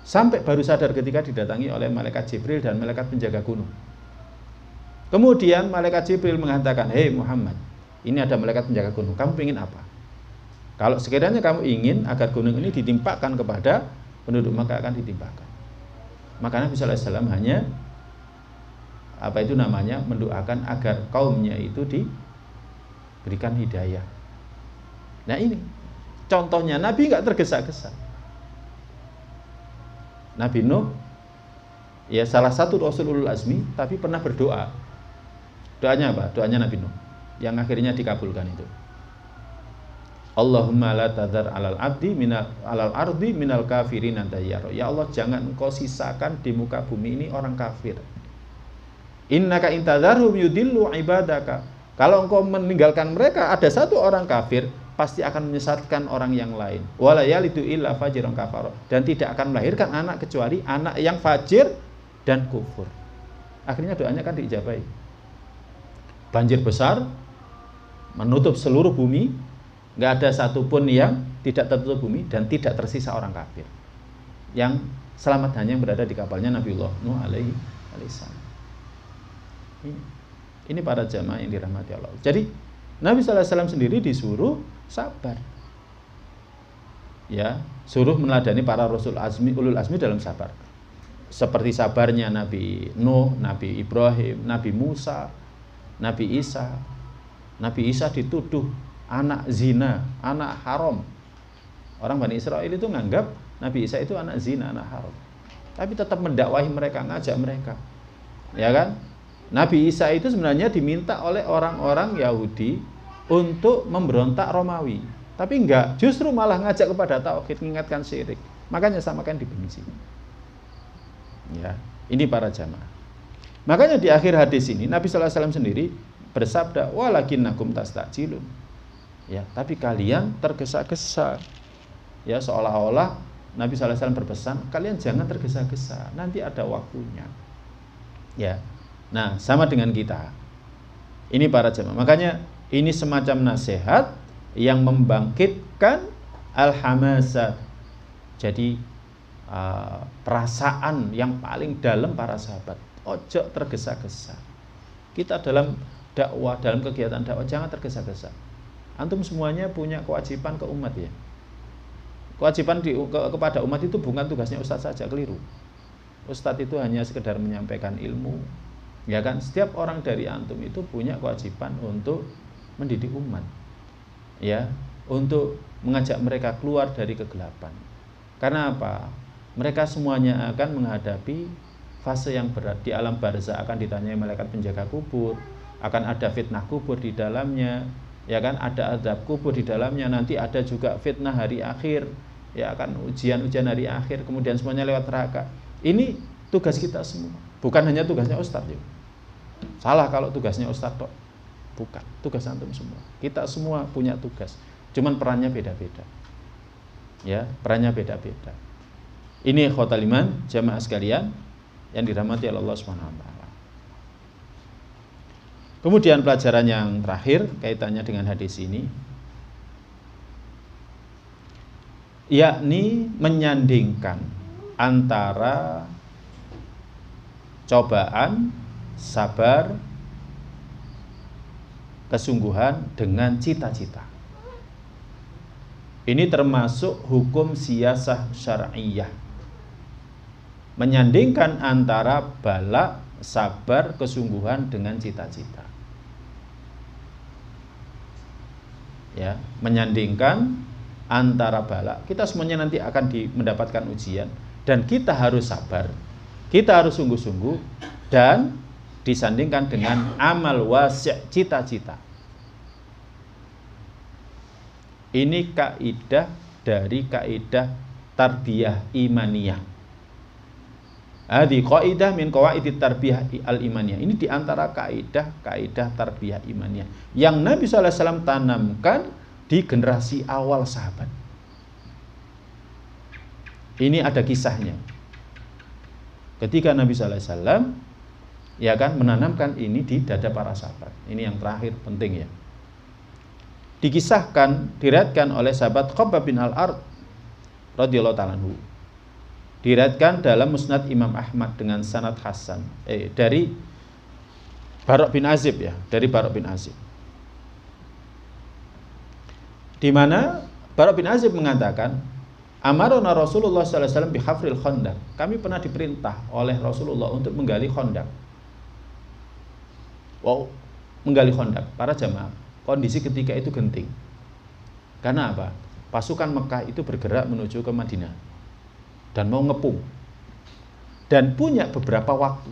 sampai baru sadar ketika didatangi oleh malaikat Jibril dan malaikat penjaga gunung. Kemudian malaikat Jibril mengatakan, "Hei Muhammad, ini ada malaikat penjaga gunung, kamu ingin apa? Kalau sekiranya kamu ingin agar gunung ini ditimpakan kepada penduduk, maka akan ditimpakan." Maka Nabi sallallahu alaihi wasallam hanya apa itu namanya, mendoakan agar kaumnya itu diberikan hidayah. Nah ini contohnya, Nabi nggak tergesa-gesa. Nabi Nuh ya salah satu Rasul ulul azmi, tapi pernah berdoa. Doanya apa? Doanya Nabi Nuh yang akhirnya dikabulkan itu. Allahumma la tadhar alal ardi minal kafirin dayyara. Ya Allah, jangan engkau sisakan di muka bumi ini orang kafir. Innaka intadharhum yudillu ibadaka. Kalau engkau meninggalkan mereka, ada satu orang kafir pasti akan menyesatkan orang yang lain. Wala yalidu illa fajiran kafara. Dan tidak akan melahirkan anak kecuali anak yang fajir dan kufur. Akhirnya doanya kan diijabahi. Banjir besar menutup seluruh bumi, nggak ada satupun yang tidak tertutup bumi, dan tidak tersisa orang kafir. Yang selamat hanya yang berada di kapalnya Nabiullah Nuh alaihi salam. Ini para jamaah yang dirahmati Allah. Jadi Nabi SAW sendiri disuruh sabar. Ya, suruh meneladani para Rasul azmi, ulul azmi dalam sabar. Seperti sabarnya Nabi Nuh, Nabi Ibrahim, Nabi Musa, Nabi Isa. Nabi Isa dituduh anak zina, anak haram. Orang Bani Israel itu nganggap Nabi Isa itu anak zina, anak haram. Tapi tetap mendakwahi mereka, ngajak mereka. Ya kan? Nabi Isa itu sebenarnya diminta oleh orang-orang Yahudi untuk memberontak Romawi. Tapi enggak, justru malah ngajak kepada tauhid, mengingatkan syirik. Makanya samakan dibenci. Ya, ini para jamaah. Makanya di akhir hadis ini Nabi SAW sendiri bersabda, walakinnakum tastajilun. Ya, tapi kalian tergesa-gesa. Ya, seolah-olah Nabi SAW berpesan, kalian jangan tergesa-gesa, nanti ada waktunya. Ya. Nah, sama dengan kita. Ini para jemaah. Makanya ini semacam nasihat yang membangkitkan al-hamasah. Jadi perasaan yang paling dalam para sahabat. Ojo tergesa-gesa. Kita dalam dakwah, dalam kegiatan dakwah jangan tergesa-gesa. Antum semuanya punya kewajiban ke umat ya. Kewajiban kepada umat itu bukan tugasnya ustadz saja, keliru. Ustadz itu hanya sekedar menyampaikan ilmu. Ya kan, setiap orang dari antum itu punya kewajiban untuk mendidik umat, ya, untuk mengajak mereka keluar dari kegelapan. Karena apa? Mereka semuanya akan menghadapi fase yang berat di alam barzah, akan ditanyai malaikat penjaga kubur, akan ada fitnah kubur di dalamnya, ya kan, ada azab kubur di dalamnya, nanti ada juga fitnah hari akhir, ya kan, ujian-ujian hari akhir, kemudian semuanya lewat neraka. Ini tugas kita semua, bukan hanya tugasnya ustadz ya. Salah kalau tugasnya ustadz tok. Bukan, tugas antum semua. Kita semua punya tugas. Cuman perannya beda-beda. Ya, perannya beda-beda. Ini khotal iman jamaah sekalian yang dirahmati Allah Subhanahu wa taala. Kemudian pelajaran yang terakhir kaitannya dengan hadis ini, yakni menyandingkan antara cobaan, sabar, kesungguhan dengan cita-cita. Ini termasuk hukum siyasah syar'iyah. Menyandingkan antara bala, sabar, kesungguhan dengan cita-cita. Ya, menyandingkan antara bala. Kita semuanya nanti akan mendapatkan ujian dan kita harus sabar. Kita harus sungguh-sungguh dan disandingkan dengan amal wasi', cita-cita. Ini kaidah dari kaidah tarbiyah imaniyah. Hadi kaidah min qawaidit tarbiyah al-imaniyah. Ini diantara kaidah tarbiyah imaniyah yang Nabi SAW tanamkan di generasi awal sahabat. Ini ada kisahnya. Ketika Nabi SAW ya kan menanamkan ini di dada para sahabat. Ini yang terakhir penting ya. Dikisahkan, diriwayatkan oleh sahabat Khabbab bin Al-Ard radhiyallahu ta'ala anhu. Diriwayatkan dalam Musnad Imam Ahmad dengan sanad hasan dari Barok bin Azib ya, dari Barok bin Azib. Di mana Barok bin Azib mengatakan, amarona Rasulullah sallallahu alaihi wasallam bihafril khandaq. Kami pernah diperintah oleh Rasulullah untuk menggali khandaq. Wow, menggali Khandaq. Para jamaah, kondisi ketika itu genting. Karena apa? Pasukan Mekah itu bergerak menuju ke Madinah dan mau ngepung. Dan punya beberapa waktu.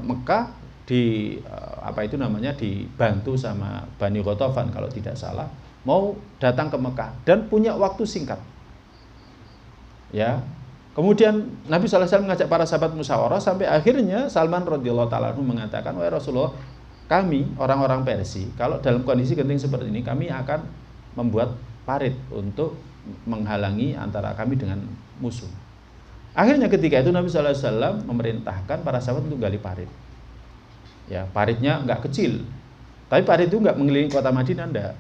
Mekah dibantu sama Bani Ghatafan kalau tidak salah, mau datang ke Mekah dan punya waktu singkat. Ya. Kemudian Nabi SAW mengajak para sahabat musyawarah sampai akhirnya Salman radhiyallahu taala mengatakan, "Wahai Rasulullah, kami orang-orang Persia, kalau dalam kondisi genting seperti ini, kami akan membuat parit untuk menghalangi antara kami dengan musuh." Akhirnya ketika itu Nabi SAW memerintahkan para sahabat untuk gali parit. Ya, paritnya nggak kecil, tapi parit itu nggak mengelilingi kota Madinah, enggak.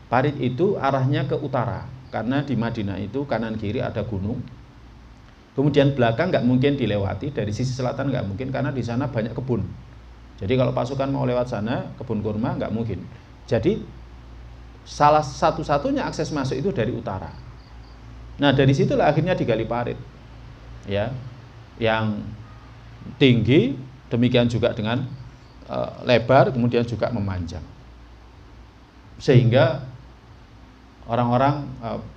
Parit itu arahnya ke utara, karena di Madinah itu kanan kiri ada gunung. Kemudian belakang nggak mungkin dilewati, dari sisi selatan nggak mungkin karena di sana banyak kebun. Jadi kalau pasukan mau lewat sana, kebun kurma nggak mungkin. Jadi salah satu-satunya akses masuk itu dari utara. Nah dari situlah akhirnya digali parit, ya, yang tinggi, demikian juga dengan lebar, kemudian juga memanjang, sehingga orang-orang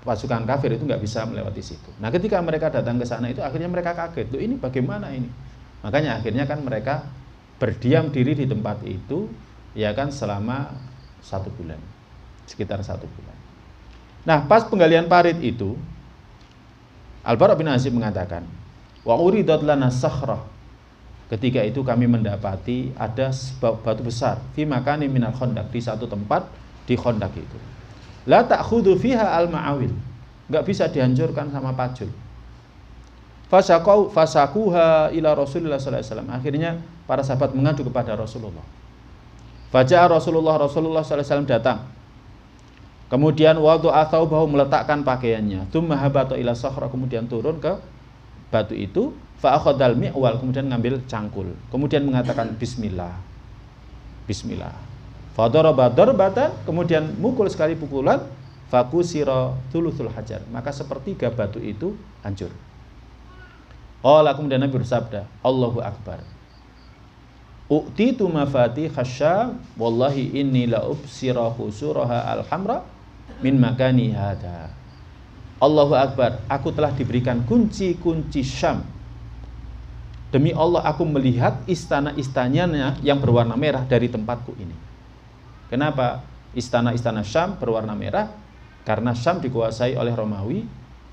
pasukan kafir itu nggak bisa melewati situ. Nah ketika mereka datang ke sana itu akhirnya mereka kaget, loh ini bagaimana ini? Makanya akhirnya kan mereka berdiam diri di tempat itu, ya kan, selama 1 bulan, sekitar 1 bulan. Nah pas penggalian parit itu, Al-Bara bin Azib mengatakan, wa uridat lana sakhrah, ketika itu kami mendapati ada batu besar fi makani minal Khandaq, di satu tempat di Khandaq itu. La ta'khudhu fiha al-ma'awil, enggak bisa dihancurkan sama pacul. Fasakuha ila Rasulullah sallallahu alaihi wasallam. Akhirnya para sahabat mengadu kepada Rasulullah. Faja'a Rasulullah sallallahu alaihi wasallam datang. Kemudian wada'a thawbahu, meletakkan pakaiannya. Tsumma habata ila sakhra, kemudian turun ke batu itu. Fa akhadhal mi'wal, kemudian ngambil cangkul. Kemudian mengatakan bismillah. Bismillah. Fa daraba darbatan, kemudian mukul sekali pukulan. Fa kusira thuluthul hajar, maka sepertiga batu itu hancur. Qala, kemudian Nabi bersabda, Allahu akbar. U'titu mafatih Syam, wallahi inni la ubsira khusuraha al-hamra min makani hada. Allahu akbar, aku telah diberikan kunci-kunci Syam. Demi Allah, aku melihat istana-istananya yang berwarna merah dari tempatku ini. Kenapa istana-istana Syam berwarna merah? Karena Syam dikuasai oleh Romawi,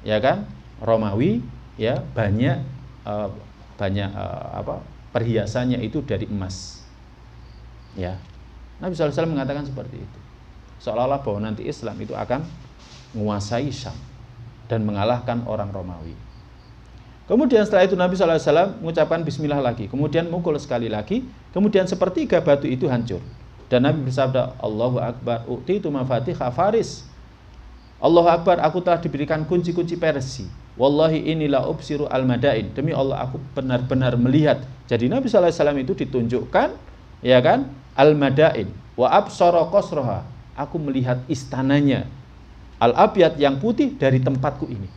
ya kan? Romawi, ya, banyak perhiasannya itu dari emas. Ya. Nabi SAW mengatakan seperti itu. Seolah-olah bahwa nanti Islam itu akan menguasai Syam dan mengalahkan orang Romawi. Kemudian setelah itu Nabi SAW mengucapkan bismillah lagi, kemudian mukul sekali lagi, kemudian sepertiga batu itu hancur. Dan Nabi bersabda, Allahu akbar, u'titu mafatihha Faris. Allahu akbar, aku telah diberikan kunci-kunci Persia. Wallahi inilah ubsiru al-madain. Demi Allah, aku benar-benar melihat. Jadi Nabi SAW itu ditunjukkan, ya kan, al-madain wa absara qasraha. Aku melihat istananya, al-abyad, yang putih, dari tempatku ini.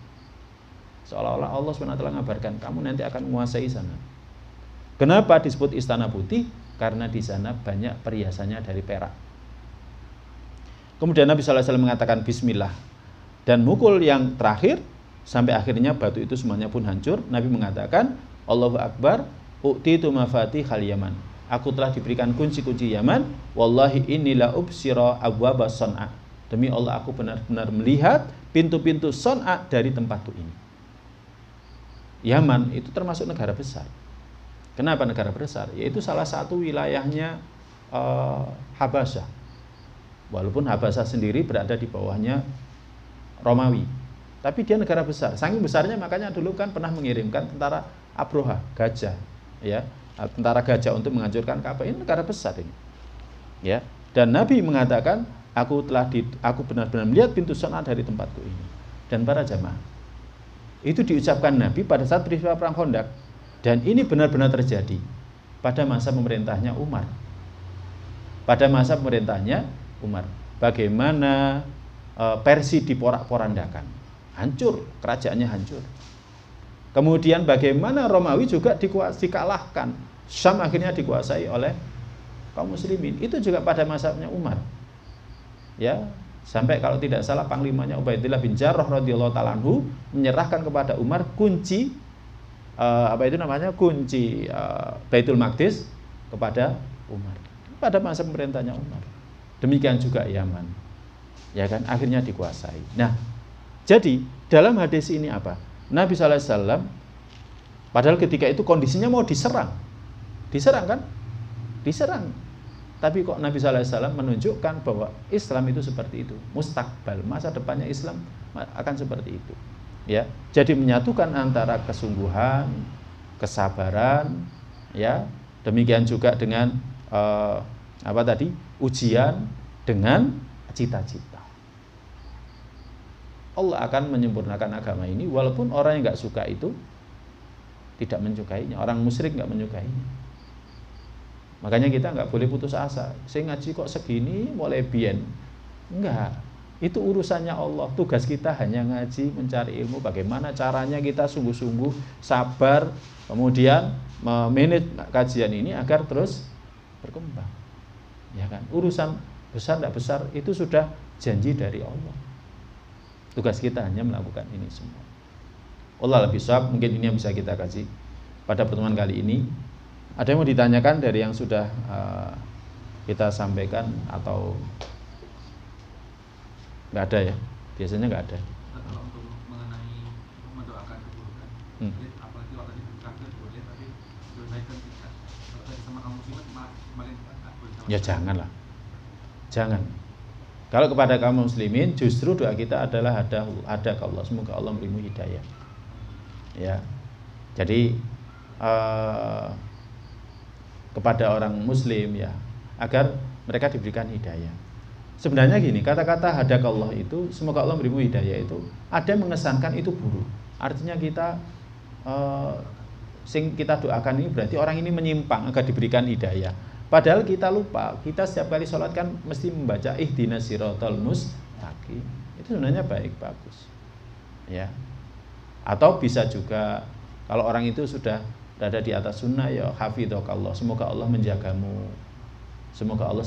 Seolah-olah Allah SWT mengabarkan, kamu nanti akan menguasai sana. Kenapa disebut istana putih? Karena di sana banyak perhiasannya dari perak. Kemudian Nabi SAW mengatakan bismillah dan mukul yang terakhir sampai akhirnya batu itu semuanya pun hancur. Nabi mengatakan, Allahu akbar, u'titu mafatihal Yaman. Aku telah diberikan kunci-kunci Yaman. Wallahi inilah ubsira abwaba Son'a. Demi Allah, aku benar-benar melihat pintu-pintu Son'a dari tempatku ini. Yaman itu termasuk negara besar. Kenapa negara besar? Yaitu salah satu wilayahnya Habasyah. Walaupun Habasyah sendiri berada di bawahnya Romawi, tapi dia negara besar. Saking besarnya makanya dulu kan pernah mengirimkan tentara Abroha, gajah, ya, tentara gajah untuk menghancurkan Ka'bah. Ini negara besar ini, ya. Dan Nabi mengatakan, aku benar-benar melihat pintu Son'a dari tempatku ini. Dan para jamaah, itu diucapkan Nabi pada saat peristiwa perang Khandaq, dan ini benar-benar terjadi pada masa pemerintahnya Umar. Pada masa pemerintahnya Umar, bagaimana Persia diporak-porandakan, hancur, kerajaannya hancur. Kemudian bagaimana Romawi juga dikalahkan Syam akhirnya dikuasai oleh kaum muslimin. Itu juga pada masanya Umar. Ya, sampai kalau tidak salah panglimanya Ubaidillah bin Jarrah radhiyallahu taala anhu menyerahkan kepada Umar kunci kunci Baitul Maqdis kepada Umar. Pada masa pemerintahnya Umar. Demikian juga Yaman. Ya kan, akhirnya dikuasai. Nah, jadi dalam hadis ini apa? Nabi sallallahu alaihi wasallam padahal ketika itu kondisinya mau diserang. Diserang kan? Diserang. Tapi kok Nabi sallallahu alaihi wasallam menunjukkan bahwa Islam itu seperti itu. Mustakbal, masa depannya Islam akan seperti itu. Ya. Jadi menyatukan antara kesungguhan, kesabaran, ya. Demikian juga dengan ujian dengan cita-cita. Allah akan menyempurnakan agama ini walaupun orang yang nggak suka itu tidak menyukainya, orang musyrik nggak menyukainya. Makanya kita nggak boleh putus asa. Saya ngaji kok segini mulai biyen. Enggak. Itu urusannya Allah. Tugas kita hanya ngaji, mencari ilmu. Bagaimana caranya kita sungguh-sungguh sabar, kemudian memanage kajian ini agar terus berkembang. Ya kan? Urusan besar tidak besar itu sudah janji dari Allah. Tugas kita hanya melakukan ini semua. Allah lebih sahab, mungkin ini yang bisa kita kaji pada pertemuan kali ini. Ada yang mau ditanyakan dari yang sudah kita sampaikan atau nggak ada ya? Biasanya nggak ada. Kalau untuk mengenai mendoakan keburukan, apalagi waktu di kafir boleh, tapi kebaikan tidak. Kalau tadi sama kaum muslimin kemarin tak boleh. Ya janganlah, jangan. Kalau kepada kaum muslimin justru doa kita adalah ada ke Allah, semoga Allah memberimu hidayah. Ya, jadi kepada orang muslim ya, agar mereka diberikan hidayah. Sebenarnya gini, kata-kata hadakallah itu, semoga Allah memberimu hidayah itu ada yang mengesankan itu buruk. Artinya kita sing kita doakan ini berarti orang ini menyimpang agar diberikan hidayah. Padahal kita lupa, kita setiap kali sholat kan mesti membaca ihdinas siratal mustaqim. Itu sebenarnya baik, bagus. Ya. Atau bisa juga kalau orang itu sudah berada di atas sunnah, ya hafidhakallah, semoga Allah menjagamu, semoga Allah